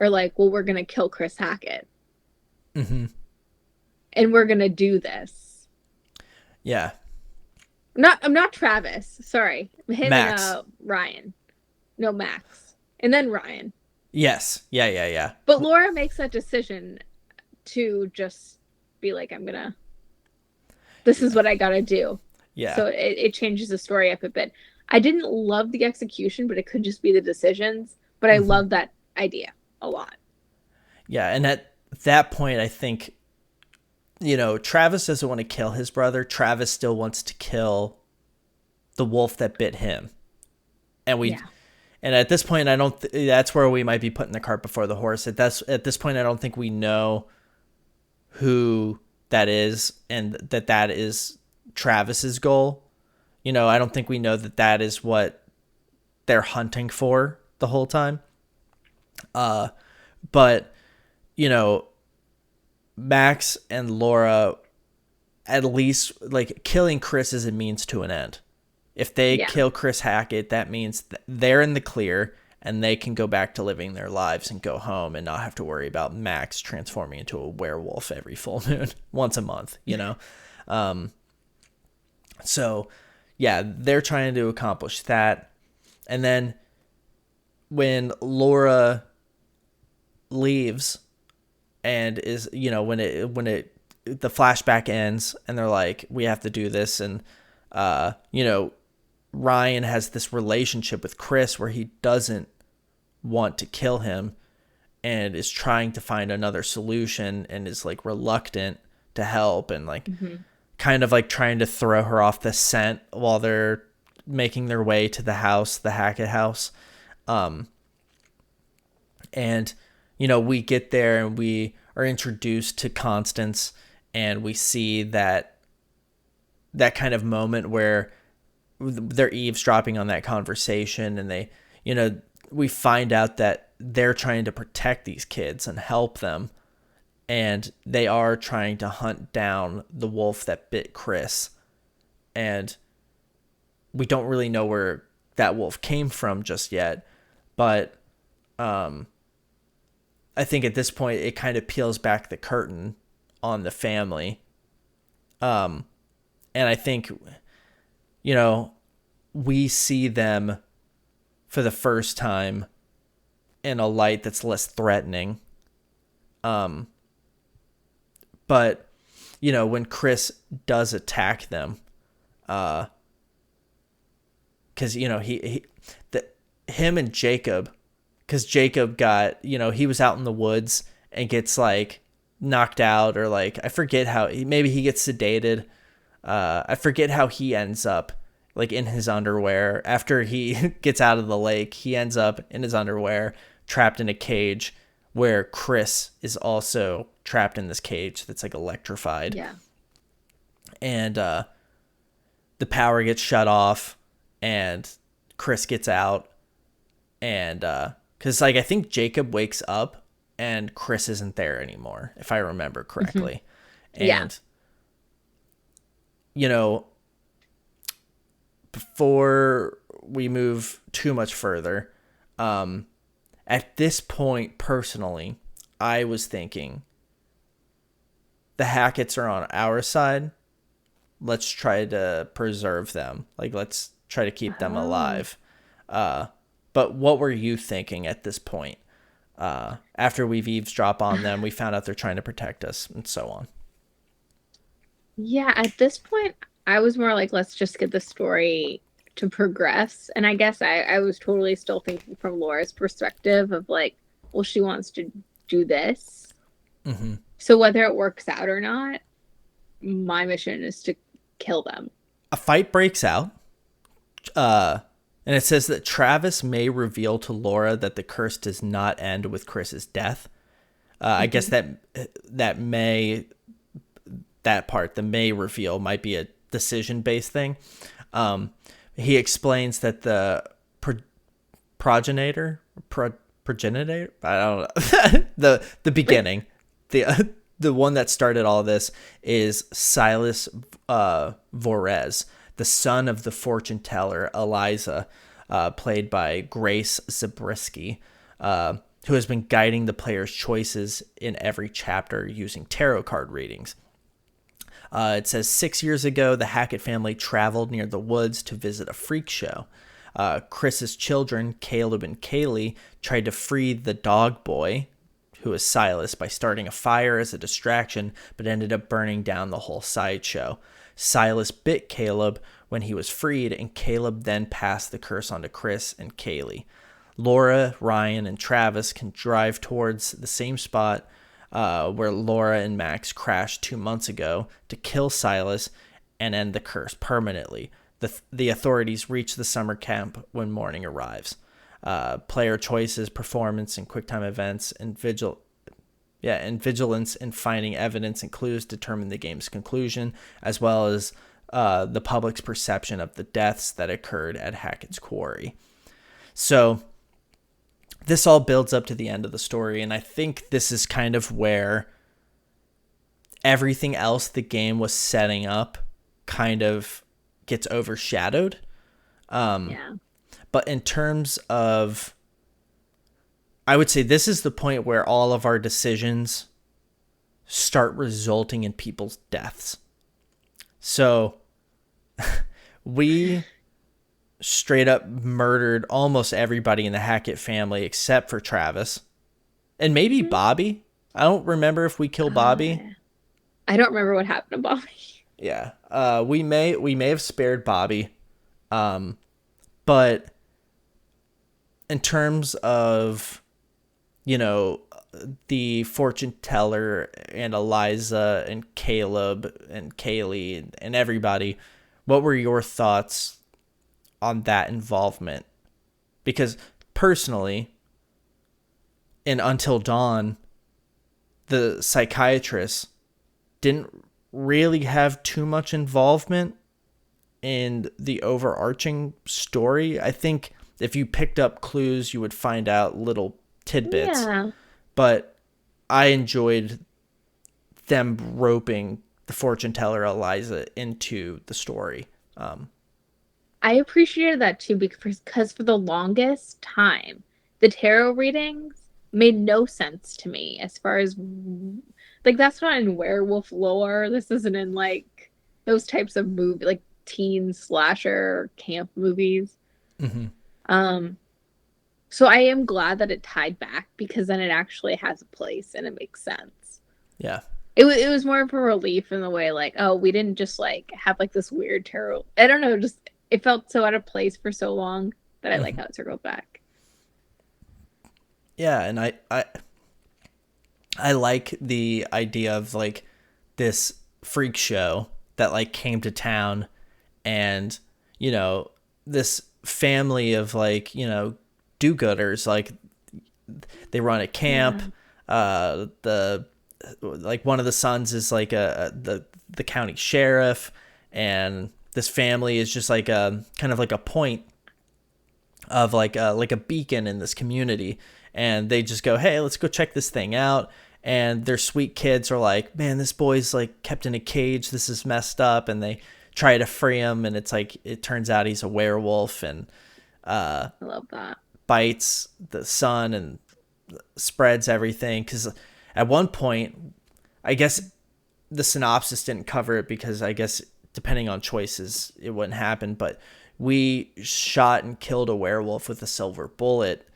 are like, well, we're gonna kill Chris Hackett Hmm. and we're gonna do this. Yeah. I'm not Travis. Sorry, him and Max. Ryan. No, Max, and then Ryan. Yes. Yeah, yeah, yeah. But Laura makes that decision to just be like, I'm gonna. This is Yeah. what I gotta do. Yeah. So it changes the story up a bit. I didn't love the execution, but it could just be the decisions. But I Hmm. love that idea a lot. Yeah, and at that point I think, Travis doesn't want to kill his brother. Travis still wants to kill the wolf that bit him. And we Yeah. and at this point I don't that's where we might be putting the cart before the horse. At this point I don't think we know who that is, and that is Travis's goal. I don't think we know that is what they're hunting for the whole time. But you know, Max and Laura, at least like killing Chris is a means to an end. If they Yeah. kill Chris Hackett, that means they're in the clear and they can go back to living their lives and go home and not have to worry about Max transforming into a werewolf every full moon once a month. Um, so, yeah, they're trying to accomplish that. And then when Laura leaves and is, the flashback ends and they're like, we have to do this. And, Ryan has this relationship with Chris where he doesn't want to kill him and is trying to find another solution and is like reluctant to help and like Mm-hmm. kind of like trying to throw her off the scent while they're making their way to the house, the Hackett house. And, we get there and we are introduced to Constance and we see that kind of moment where they're eavesdropping on that conversation and we find out that they're trying to protect these kids and help them, and they are trying to hunt down the wolf that bit Chris, and we don't really know where that wolf came from just yet, but I think at this point it kind of peels back the curtain on the family, and I think we see them for the first time in a light that's less threatening. But when Chris does attack them, because him and Jacob, because Jacob got he was out in the woods and gets like knocked out, or like I forget how maybe he gets sedated. I forget how he ends up like in his underwear after he gets out of the lake. He ends up in his underwear, trapped in a cage where Chris is also trapped in this cage that's like electrified. Yeah. And the power gets shut off and Chris gets out, and because like I think Jacob wakes up and Chris isn't there anymore, if I remember correctly. Mm-hmm. Yeah. And before we move too much further, at this point, personally, I was thinking the Hacketts are on our side. Let's try to preserve them. Like, let's try to keep them alive. But what were you thinking at this point? After we've eavesdropped on them, we found out they're trying to protect us and so on. Yeah, at this point, I was more like, let's just get the story to progress. And I guess I was totally still thinking from Laura's perspective of like, well, she wants to do this. Mm-hmm. So whether it works out or not, my mission is to kill them. A fight breaks out. And it says that Travis may reveal to Laura that the curse does not end with Chris's death. I guess that may, that part, the may reveal, might be a decision-based thing. He explains that the progenitor, I don't know, the beginning, the one that started all this is Silas Vorez, the son of the fortune teller Eliza, played by Grace Zabriskie, who has been guiding the player's choices in every chapter using tarot card readings. It says 6 years ago, the Hackett family traveled near the woods to visit a freak show. Chris's children, Caleb and Kaylee, tried to free the dog boy, who is Silas, by starting a fire as a distraction, but ended up burning down the whole sideshow. Silas bit Caleb when he was freed, and Caleb then passed the curse on to Chris and Kaylee. Laura, Ryan, and Travis can drive towards the same spot where Laura and Max crashed 2 months ago to kill Silas and end the curse permanently. The authorities reach the summer camp when morning arrives. Player choices, performance, and QuickTime events, and vigilance in finding evidence and clues determine the game's conclusion, as well as the public's perception of the deaths that occurred at Hackett's Quarry. So this all builds up to the end of the story, and I think this is kind of where everything else the game was setting up kind of gets overshadowed. But in terms of, I would say this is the point where all of our decisions start resulting in people's deaths. So we straight up murdered almost everybody in the Hackett family except for Travis and maybe Bobby. I don't remember if we killed Bobby. I don't remember what happened to Bobby. Yeah. We may have spared Bobby. But in terms of, the fortune teller and Eliza and Caleb and Kaylee and everybody, what were your thoughts on that involvement? Because personally, in Until Dawn, the psychiatrist didn't really have too much involvement in the overarching story. I think if you picked up clues, you would find out little tidbits. Yeah. But I enjoyed them roping the fortune teller Eliza into the story. I appreciated that too because for the longest time, the tarot readings made no sense to me as far as, like, that's not in werewolf lore. This isn't in, like, those types of movie, like teen slasher camp movies. Mm-hmm. So I am glad that it tied back because then it actually has a place and it makes sense. Yeah. It was more of a relief in the way, like, oh, we didn't just, like, have, like, this weird tarot. I don't know, just it felt so out of place for so long that I like how it circled back. Yeah, and I like the idea of, like, this freak show that, like, came to town and, this family of, like, do-gooders, like, they run a camp. Yeah. Like, one of the sons is, like, the county sheriff, and this family is just like a kind of like a point of like a beacon in this community, and they just go, hey, let's go check this thing out. And their sweet kids are like, man, this boy's like kept in a cage, this is messed up. And they try to free him, and it's like, it turns out he's a werewolf, and I love that, bites the son and spreads everything. Because at one point, I guess the synopsis didn't cover it because I guess depending on choices, it wouldn't happen. But we shot and killed a werewolf with a silver bullet,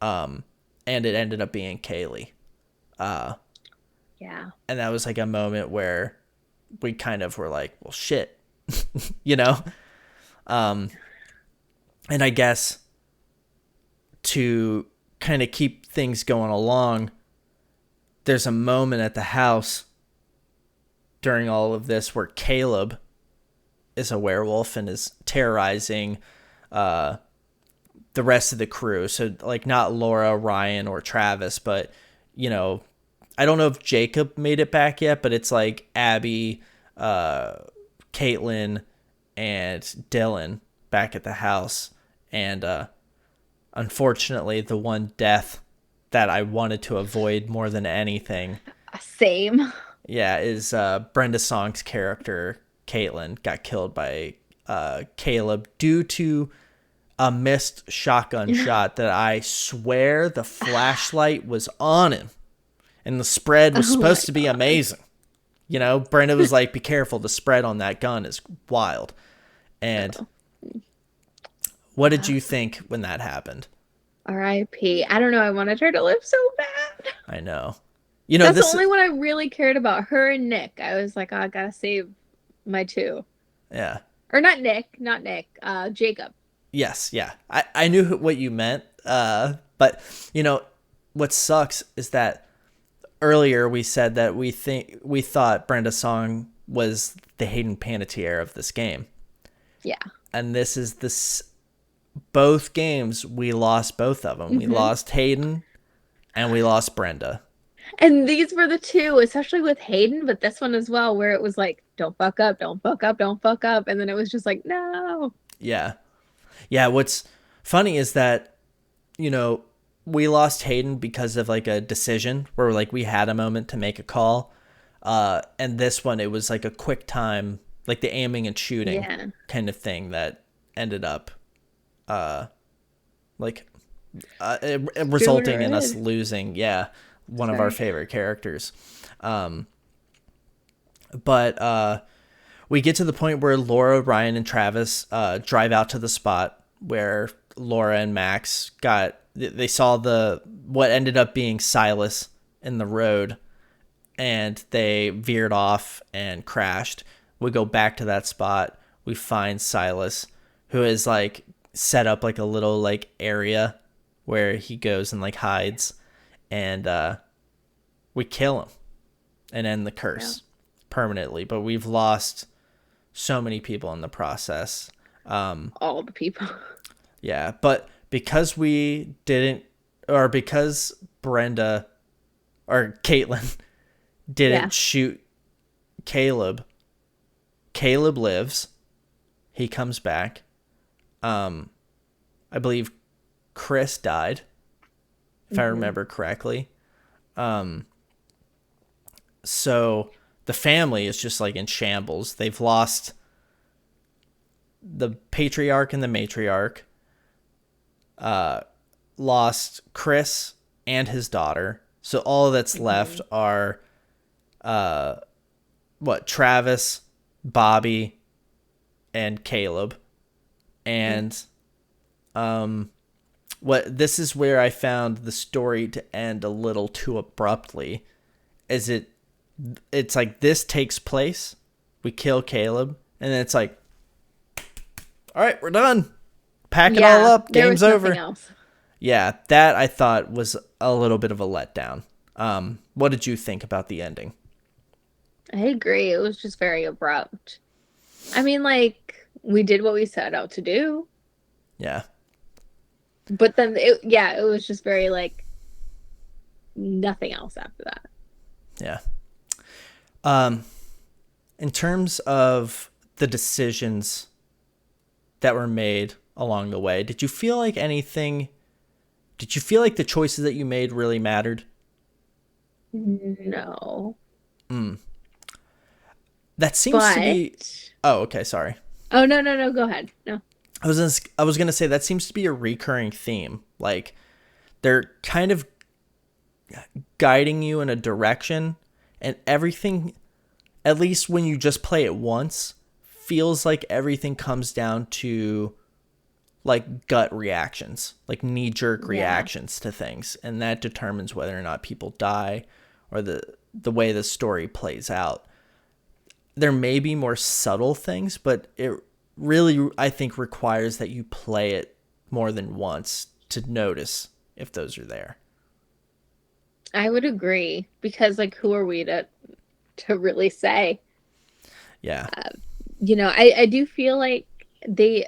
and it ended up being Kaylee. Yeah. And that was like a moment where we kind of were like, well, shit, and I guess to kind of keep things going along, there's a moment at the house during all of this where Caleb is a werewolf and is terrorizing the rest of the crew. So like not Laura, Ryan, or Travis, but you know, I don't know if Jacob made it back yet, but it's like Abby, Caitlin, and Dylan back at the house. And unfortunately, the one death that I wanted to avoid more than anything, Same. yeah, is Brenda Song's character, Caitlin, got killed by Caleb due to a missed shotgun shot that I swear the flashlight was on him. And the spread was Oh my supposed to be God. amazing. You know, Brenda was like, be careful, the spread on that gun is wild. And Oh, what did you think when that happened? R.I.P. I don't know. I wanted her to live so bad. I know. You know, That's the this, only one I really cared about. Her and Nick. I was like, oh, I gotta save my two. yeah. Or not Nick, not Nick. Jacob. Yes, yeah. I knew what you meant. But, you know, what sucks is that earlier we said that we thought Brenda Song was the Hayden Panettiere of this game. Yeah. And this is this both games we lost both of them. We Hmm. lost Hayden and we lost Brenda. And these were the two, especially with Hayden, but this one as well, where it was like, don't fuck up, don't fuck up, don't fuck up. And then it was just like, no. Yeah. Yeah, what's funny is that, you know, we lost Hayden because of like a decision where like we had a moment to make a call. And this one, it was like a quick time, like the aiming and shooting Yeah. kind of thing that ended up like resulting in us Red. losing, yeah, one of our Sorry. favorite characters. But we get to the point where Laura, Ryan, and Travis drive out to the spot where Laura and Max they saw the what ended up being Silas in the road, and they veered off and crashed. We go back to that spot. We find Silas, who is like set up like a little like area where he goes and like hides, and we kill him and end the Yeah. curse permanently. But we've lost so many people in the process. All the people. Yeah, but because we didn't, or because Brenda or Caitlin Yeah. didn't shoot Caleb, Caleb lives. He comes back. I believe Chris died, if I Hmm. remember correctly. So the family is just like in shambles. They've lost the patriarch and the matriarch, lost Chris and his daughter. So all that's left Hmm. are Travis, Bobby, and Caleb. And what this is where I found the story to end a little too abruptly. Is it's like this takes place, we kill Caleb, and then it's like, all right, we're done. Pack it all Yeah. up, There game's was nothing over. else. Yeah, that I thought was a little bit of a letdown. What did you think about the ending? I agree. It was just very abrupt. I mean, like, we did what we set out to do, Yeah, but then yeah, it was just very like nothing else after that. yeah. Um, in terms of the decisions that were made along the way, did you feel like anything? Did you feel like the choices that you made really mattered? No. That seems to be. But Oh, okay. Sorry. oh no, no, no, go ahead. No. I was gonna say that seems to be a recurring theme. Like they're kind of guiding you in a direction, and everything, at least when you just play it once, feels like everything comes down to like gut reactions, like knee jerk Yeah. reactions to things, and that determines whether or not people die or the way the story plays out. There may be more subtle things, but it really, I think, requires that you play it more than once to notice if those are there. I would agree because like who are we to really say? Yeah. I do feel like they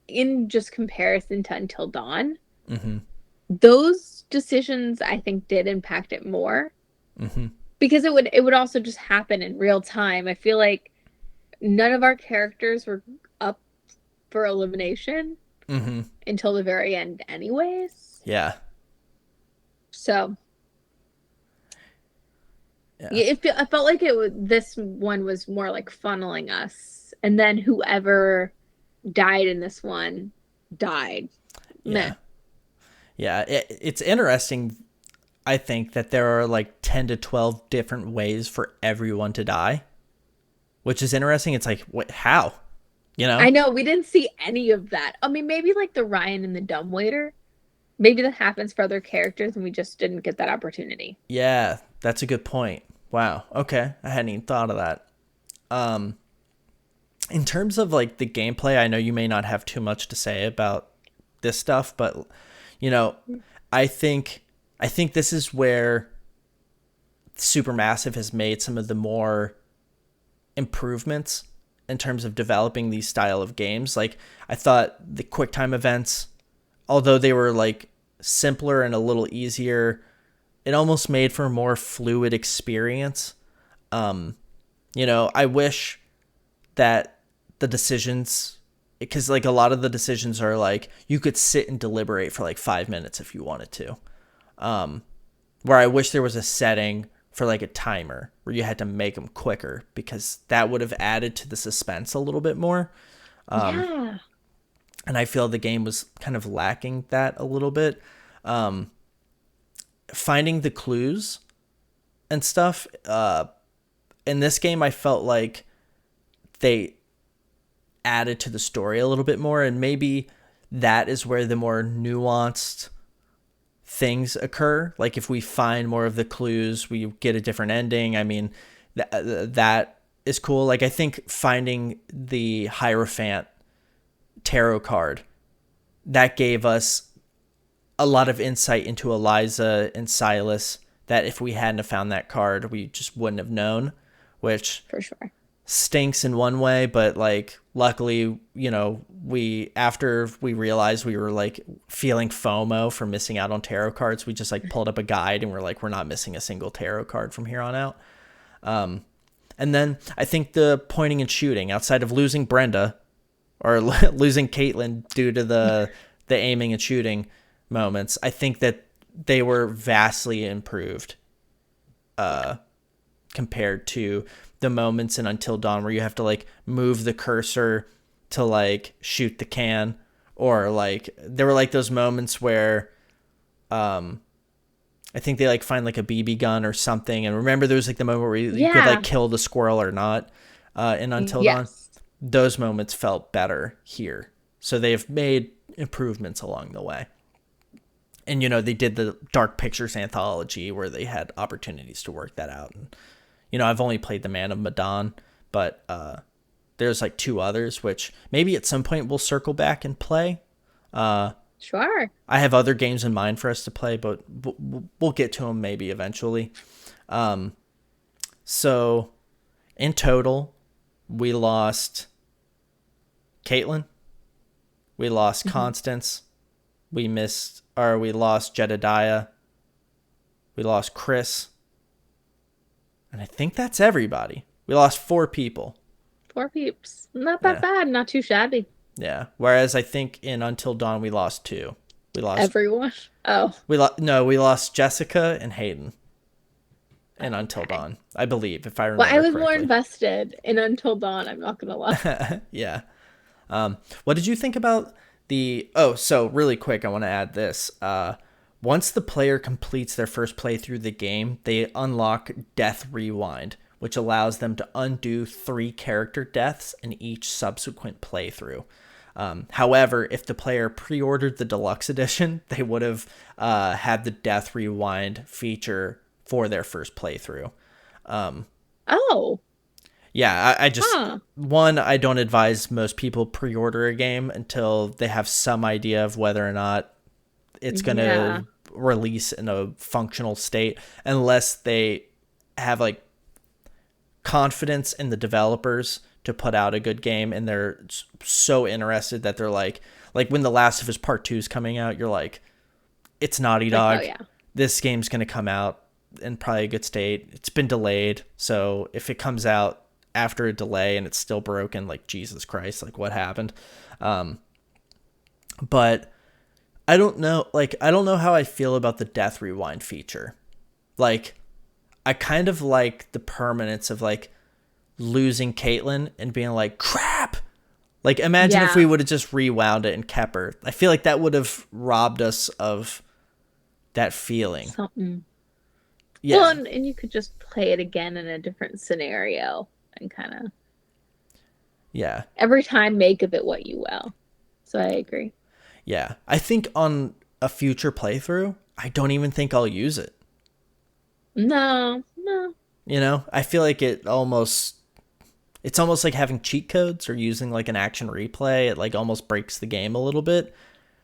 in just comparison to Until Dawn, Mm-hmm. those decisions I think did impact it more Mm-hmm. because it would also just happen in real time. I feel like none of our characters were up for elimination Mm-hmm. until the very end anyways. Yeah. So, Yeah. yeah, I felt like this one was more like funneling us, and then whoever died in this one died. Meh. Yeah. Yeah. It's interesting, I think, that there are like 10 to 12 different ways for everyone to die, which is interesting. It's like, what, how? You know? I know we didn't see any of that. I mean, maybe like the Ryan and the dumbwaiter. Maybe that happens for other characters and we just didn't get that opportunity. Yeah, that's a good point. Wow. Okay. I hadn't even thought of that. Um, in terms of like the gameplay, I know you may not have too much to say about this stuff, but you know, I think I think this is where Supermassive has made some of the more improvements in terms of developing these style of games. Like I thought the quick time events, although they were like simpler and a little easier, it almost made for a more fluid experience. Um, I wish that the decisions, because like a lot of the decisions are like you could sit and deliberate for like 5 minutes if you wanted to. Where I wish there was a setting for like a timer where you had to make them quicker because that would have added to the suspense a little bit more. Yeah. And I feel the game was kind of lacking that a little bit. Finding the clues and stuff. In this game, I felt like they added to the story a little bit more, and maybe that is where the more nuanced things occur. Like if we find more of the clues, we get a different ending. I mean, that is cool. Like I think finding the Hierophant tarot card, that gave us a lot of insight into Eliza and Silas that if we hadn't have found that card, we just wouldn't have known, which For sure. stinks in one way, but like luckily, we after we realized we were like feeling FOMO for missing out on tarot cards, we just like pulled up a guide and we're like, we're not missing a single tarot card from here on out. And then I think the pointing and shooting, outside of losing Brenda or losing Caitlin due to the aiming and shooting moments, I think that they were vastly improved compared to the moments in Until Dawn where you have to like move the cursor to like shoot the can, or like there were like those moments where I think they like find like a BB gun or something, and remember there was like the moment where you could like Yeah. kill the squirrel or not in Until Dawn. Yes. Those moments felt better here, so they've made improvements along the way. And they did the Dark Pictures anthology where they had opportunities to work that out. And I've only played the Man of Medan, but there's like 2 others which maybe at some point we'll circle back and play. Sure. I have other games in mind for us to play, but we'll get to them maybe eventually. So in total, we lost Caitlin, we lost Constance, we lost Jedediah, we lost Chris, and I think that's everybody. We lost 4 people. 4 peeps. Not that Yeah. bad. Not too shabby. Yeah. Whereas I think in Until Dawn we lost 2. We lost Everyone. Oh. we lost Jessica and Hayden in Until Dawn, I believe, if I Well, I remember was more correctly. invested in Until Dawn, I'm not gonna lie. Yeah. What did you think about so really quick, I want to add this. Once the player completes their first playthrough of the game, they unlock Death Rewind, which allows them to undo 3 character deaths in each subsequent playthrough. However, if the player pre-ordered the deluxe edition, they would have had the Death Rewind feature for their first playthrough. Oh. Yeah, I just, Huh. one, I don't advise most people pre-order a game until they have some idea of whether or not it's going Yeah. to release in a functional state, unless they have like confidence in the developers to put out a good game, and they're so interested that they're like when The Last of Us Part 2 is coming out, you're like, it's Naughty Dog. Oh, yeah. This game's going to come out in probably a good state. It's been delayed, so if it comes out after a delay and it's still broken, like, Jesus Christ, like, what happened? But I don't know how I feel about the Death Rewind feature. Like, I kind of like the permanence of, like, losing Caitlyn and being like, crap! Like, imagine if we would have just rewound it and kept her. I feel like that would have robbed us of that feeling. Something. Yeah. Well, and you could just play it again in a different scenario and kind of... Yeah. Every time make of it what you will. So I agree. Yeah. I think on a future playthrough, I don't even think I'll use it. No. You know, I feel like it's almost like having cheat codes or using like an action replay. It like almost breaks the game a little bit.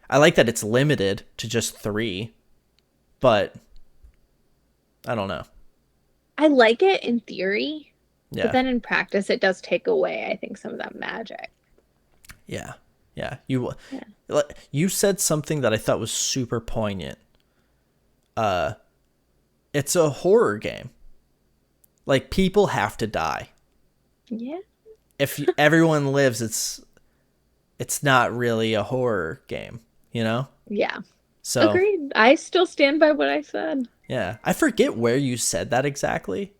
I like that it's limited to just 3, but I don't know. I like it in theory, Yeah. but then in practice it does take away, I think, some of that magic. Yeah. You said something that I thought was super poignant. It's a horror game. Like, people have to die. Yeah. If everyone lives, it's not really a horror game, you know? Yeah. So agreed. I still stand by what I said. Yeah. I forget where you said that exactly.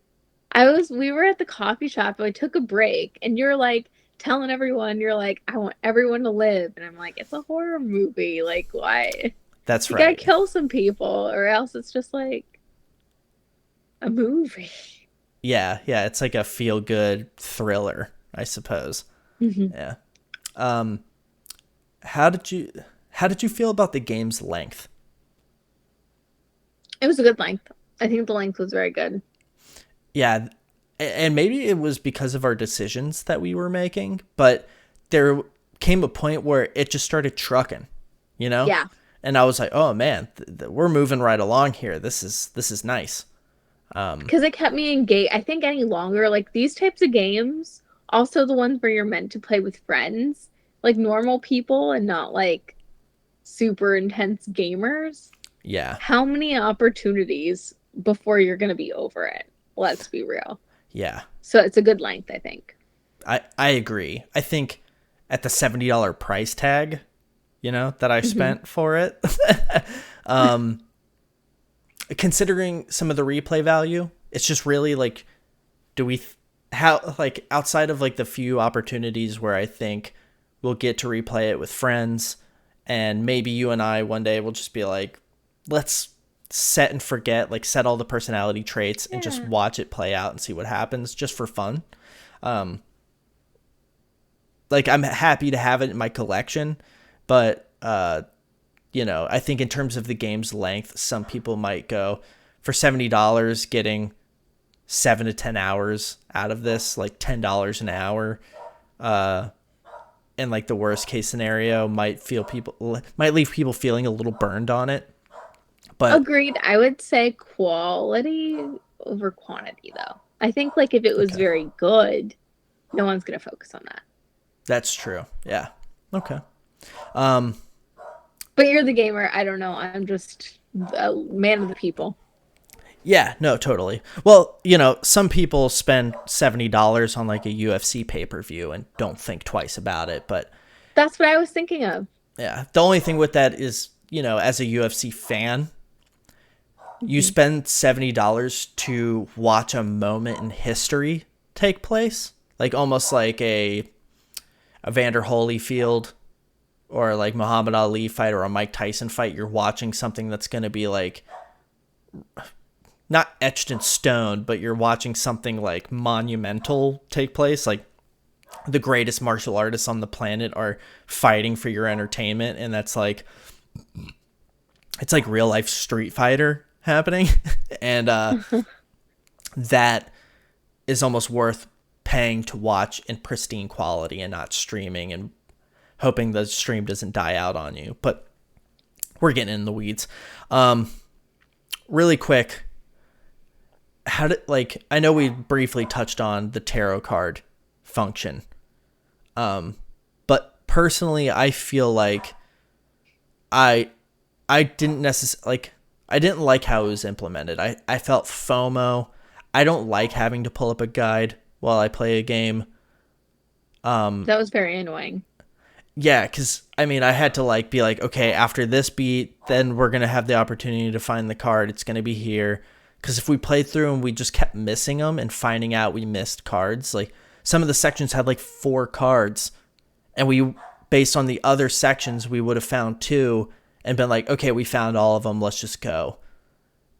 We were at the coffee shop and I took a break and you're like telling everyone, you're like, I want everyone to live. And I'm like, it's a horror movie. Like, why? That's you right. gotta kill some people or else it's just like a movie. Yeah. It's like a feel-good thriller, I suppose. Mm-hmm. Yeah. How did you feel about the game's length? It was a good length. I think the length was very good. Yeah, and maybe it was because of our decisions that we were making, but there came a point where it just started trucking, you know? Yeah. And I was like, oh man, we're moving right along here. This is nice. Because it kept me engaged. I think any longer, like these types of games, also the ones where you're meant to play with friends, like normal people and not like super intense gamers. Yeah. How many opportunities before you're going to be over it? Let's be real. Yeah. So it's a good length, I think. I agree. I think at the $70 price tag, you know, that I spent for it, considering some of the replay value, it's just really like, outside of like the few opportunities where I think we'll get to replay it with friends, and maybe you and I one day will just be like, let's set and forget, like set all the personality traits and just watch it play out and see what happens just for fun. Like, I'm happy to have it in my collection, but you know, I think in terms of the game's length, some people might go for $70 getting 7 to 10 hours out of this, like $10 an hour. And like the worst case scenario might leave people feeling a little burned on it. But agreed. I would say quality over quantity, though. I think like if it was very good, no one's gonna focus on that. That's true. Yeah. Okay. But you're the gamer. I don't know. I'm just a man of the people. Yeah, no, totally. Well, you know, some people spend $70 on like a UFC pay-per-view and don't think twice about it, but that's what I was thinking of. Yeah. The only thing with that is, you know, as a UFC fan, you spend $70 to watch a moment in history take place, like almost like a Evander Holyfield or like Muhammad Ali fight or a Mike Tyson fight. You're watching something that's going to be like not etched in stone, but you're watching something like monumental take place. Like the greatest martial artists on the planet are fighting for your entertainment, and that's like, it's like real life Street Fighter happening. And that is almost worth paying to watch in pristine quality and not streaming and hoping the stream doesn't die out on you. But we're getting in the weeds. Really quick, I know we briefly touched on the tarot card function But personally, I feel like I I didn't necessarily like I didn't like how it was implemented. I felt FOMO. I don't like having to pull up a guide while I play a game. That was very annoying. Yeah, because I mean, I had to like be like, okay, after this beat, then we're gonna have the opportunity to find the card. It's gonna be here. Because if we played through and we just kept missing them and finding out we missed cards, like some of the sections had like 4 cards, and we, based on the other sections, we would have found 2 and been like, okay, we found all of them. Let's just go.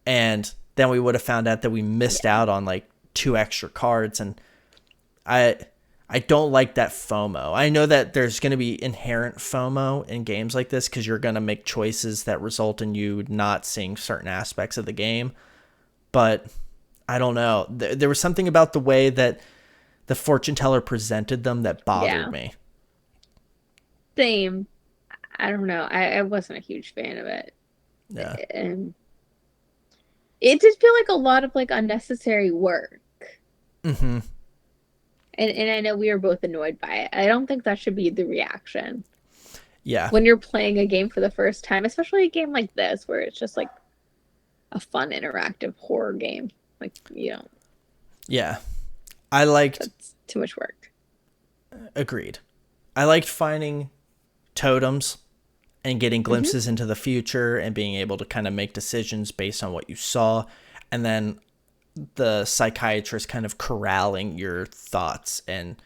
And then we would have found out that we missed out on like 2 extra cards, and I I don't like that FOMO. I know that there's going to be inherent FOMO in games like this because you're going to make choices that result in you not seeing certain aspects of the game. But I don't know. There was something about the way that the fortune teller presented them that bothered me. Same. I don't know. I wasn't a huge fan of it. Yeah. And it did feel like a lot of like unnecessary work. Mm-hmm. And I know we were both annoyed by it. I don't think that should be the reaction. Yeah. When you're playing a game for the first time, especially a game like this, where it's just like a fun, interactive horror game. Like, you know. Yeah. I liked... That's too much work. Agreed. I liked finding totems and getting glimpses into the future and being able to kind of make decisions based on what you saw. And then the psychiatrist kind of corralling your thoughts and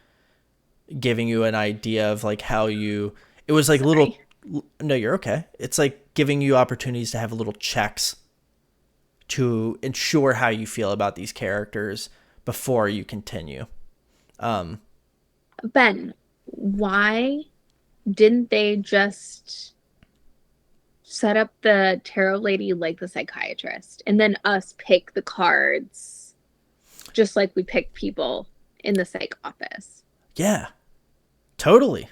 giving you an idea of like how you... It was like little... No, you're okay. It's like giving you opportunities to have little checks to ensure how you feel about these characters before you continue. Ben, why didn't they just set up the tarot lady like the psychiatrist and then us pick the cards just like we pick people in the psych office? Yeah, totally.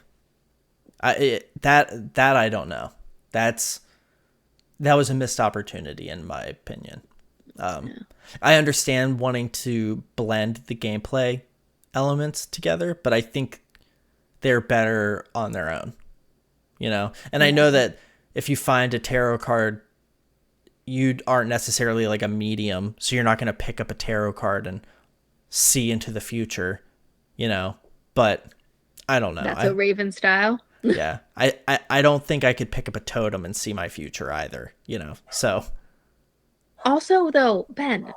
That I don't know. That was a missed opportunity in my opinion. I understand wanting to blend the gameplay elements together, but I think they're better on their own, you know? And I know that if you find a tarot card, you aren't necessarily like a medium, so you're not going to pick up a tarot card and see into the future, you know? But I don't know. That's a Raven style. Yeah. I don't think I could pick up a totem and see my future either, you know? So. Also, though, Ben,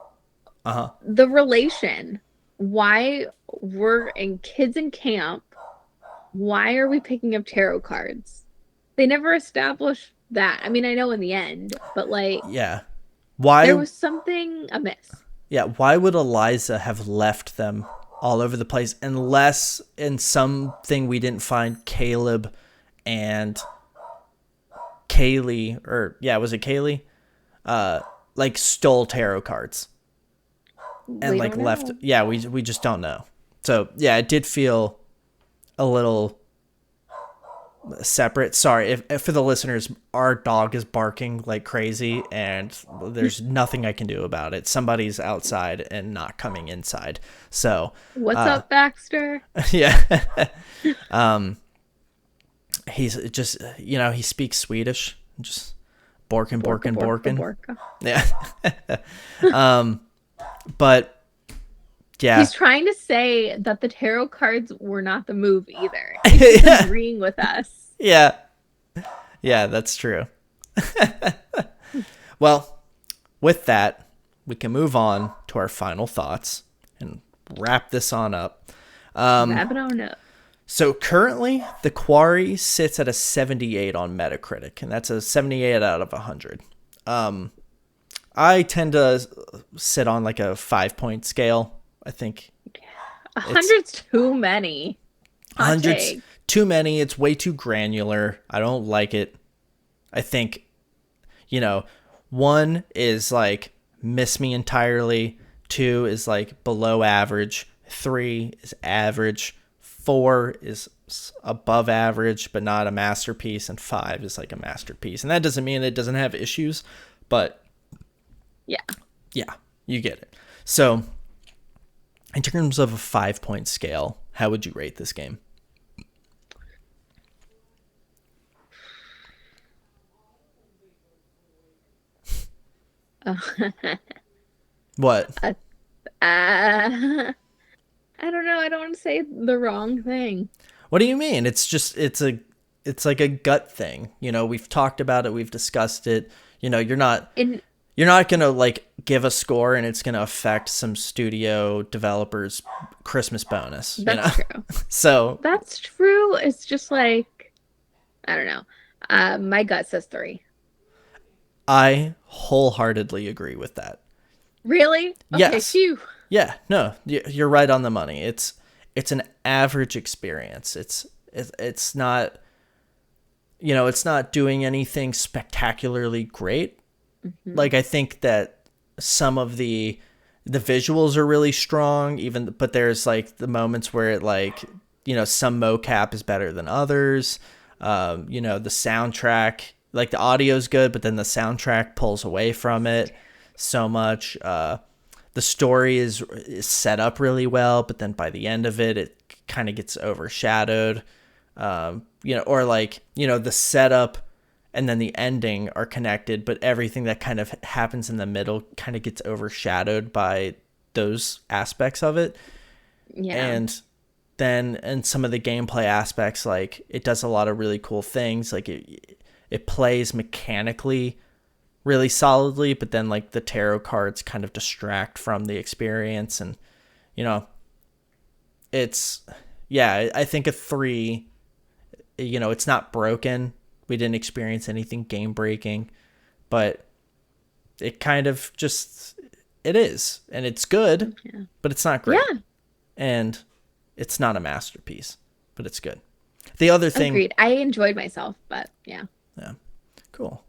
the relation, why we're in kids in camp, why are we picking up tarot cards? They never established that. I mean, I know in the end, but like, yeah, why there was something amiss. Yeah, why would Eliza have left them all over the place unless in something we didn't find Caleb and Kaylee, or yeah, was it Kaylee? Like stole tarot cards and We like don't left. know. Yeah, we just don't know. So yeah, it did feel a little separate. Sorry if for the listeners, our dog is barking like crazy and there's nothing I can do about it. Somebody's outside and not coming inside. So What's up, Baxter? yeah. He's just, you know, he speaks Swedish, just borkin. Borka. Yeah. But yeah. He's trying to say that the tarot cards were not the move either. He's agreeing with us. Yeah. Yeah, that's true. Well, with that, we can move on to our final thoughts and wrap this on up. Wrap it on up. So currently, the Quarry sits at a 78 on Metacritic, and that's a 78 out of 100. I tend to sit on like a 5-point scale. I think 100's too many. 100's too many. It's way too granular. I don't like it. I think, you know, 1 is like miss me entirely. 2 is like below average. 3 is average. 4 is above average, but not a masterpiece. And 5 is like a masterpiece. And that doesn't mean it doesn't have issues, but yeah, you get it. So in terms of a 5-point scale, how would you rate this game? What? Uh, I don't know. I don't want to say the wrong thing. What do you mean? It's like a gut thing. You know, we've talked about it, we've discussed it. You know, In you're not going to like give a score and it's going to affect some studio developers Christmas bonus, you know. That's true. So, That's true. It's just like I don't know. My gut says three. I wholeheartedly agree with that. Really? Okay, Yes. phew. Yeah, no, you're right on the money. It's an average experience. It's not, you know, it's not doing anything spectacularly great. Hmm. Like I think that some of the visuals are really strong, even, but there's like the moments where it like, you know, some mocap is better than others. You know, the soundtrack, like the audio's good, but then the soundtrack pulls away from it so much. The story is set up really well, but then by the end of it, it kind of gets overshadowed. You know, or like, you know, the setup and then the ending are connected, but everything that kind of happens in the middle kind of gets overshadowed by those aspects of it. Yeah. And then in some of the gameplay aspects, like it does a lot of really cool things. Like it plays mechanically really solidly, but then like the tarot cards kind of distract from the experience. And you know, it's, yeah, I think a three, you know, it's not broken. We didn't experience anything game breaking, but it kind of just, it is, and it's good, Yeah. but it's not great, Yeah. and it's not a masterpiece, but it's good. The other thing, Agreed. I enjoyed myself, but yeah. yeah, cool.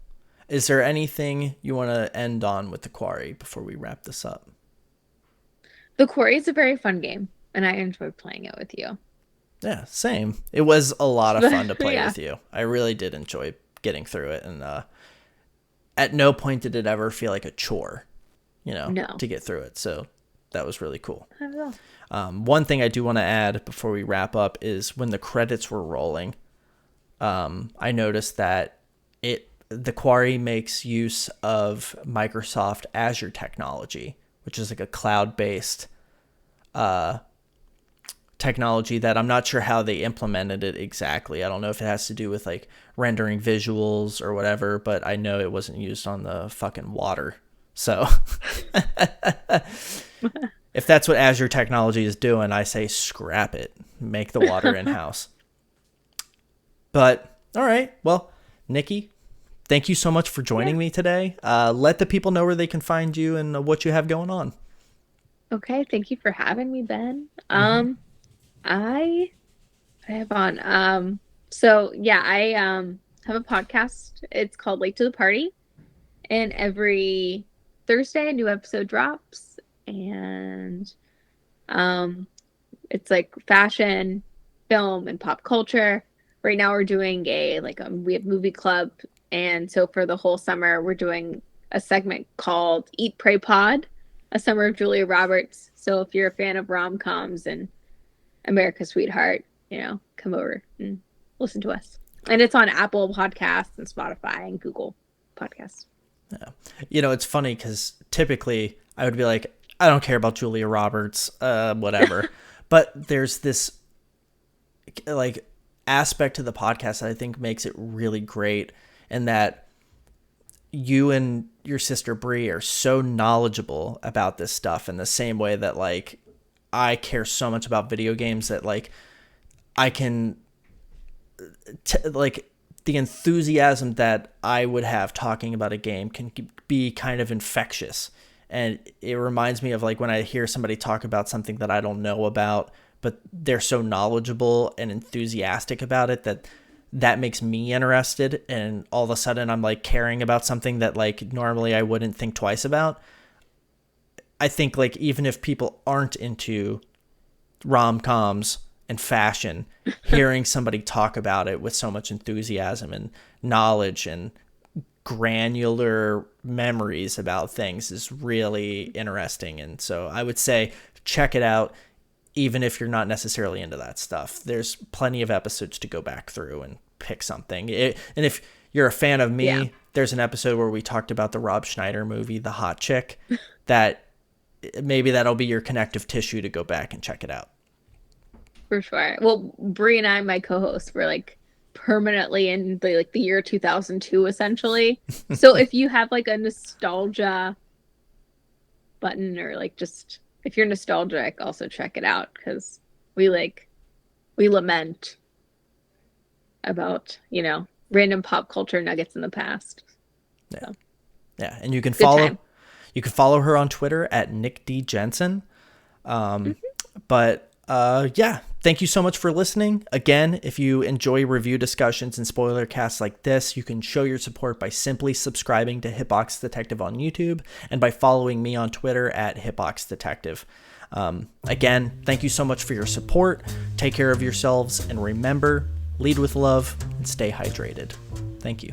Is there anything you want to end on with the Quarry before we wrap this up? The Quarry is a very fun game, and I enjoyed playing it with you. Yeah, same. It was a lot of fun to play Yeah. with you. I really did enjoy getting through it, and at no point did it ever feel like a chore, you know, No. to get through it. So that was really cool. Not at all. One thing I do want to add before we wrap up is when the credits were rolling, I noticed that the Quarry makes use of Microsoft Azure technology, which is like a cloud-based technology that I'm not sure how they implemented it exactly. I don't know if it has to do with like rendering visuals or whatever, but I know it wasn't used on the fucking water. So if that's what Azure technology is doing, I say scrap it. Make the water in-house. But all right, well, Nikki, thank you so much for Yeah. joining me today. Let the people know where they can find you and what you have going on. Okay. Thank you for having me, Ben. Hmm. I have on. So yeah, I have a podcast. It's called Late to the Party, and every Thursday a new episode drops, and um, it's like fashion, film, and pop culture. Right now we're doing we have movie club, and so for the whole summer we're doing a segment called Eat Pray Pod, a summer of Julia Roberts. So if you're a fan of rom-coms and America's Sweetheart, come over and listen to us. And it's on Apple Podcasts and Spotify and Google Podcasts. Yeah. You know, it's funny because typically I would be like, I don't care about Julia Roberts, whatever. But there's this like aspect to the podcast that I think makes it really great, and that you and your sister Bree are so knowledgeable about this stuff in the same way that like I care so much about video games that like I can like the enthusiasm that I would have talking about a game can be kind of infectious. And it reminds me of like when I hear somebody talk about something that I don't know about, but they're so knowledgeable and enthusiastic about it that that makes me interested. And all of a sudden I'm like caring about something that like normally I wouldn't think twice about. I think like even if people aren't into rom-coms and fashion, hearing somebody talk about it with so much enthusiasm and knowledge and granular memories about things is really interesting. And so I would say check it out, even if you're not necessarily into that stuff. There's plenty of episodes to go back through and pick something. And if you're a fan of Yeah. me, there's an episode where we talked about the Rob Schneider movie, The Hot Chick, that maybe that'll be your connective tissue to go back and check it out. For sure. Well, Bree and I, my co-host, were like permanently in the year 2002, essentially. So if you have like a nostalgia button, or like just if you're nostalgic, also check it out, because we lament about, random pop culture nuggets in the past. Yeah. So. Yeah. And you can Good follow her on Twitter at Nikki Jensen. But yeah, thank you so much for listening. Again, if you enjoy review discussions and spoiler casts like this, you can show your support by simply subscribing to Hitbox Detective on YouTube and by following me on Twitter at Hitbox Detective. Again, thank you so much for your support. Take care of yourselves, and remember, lead with love and stay hydrated. Thank you.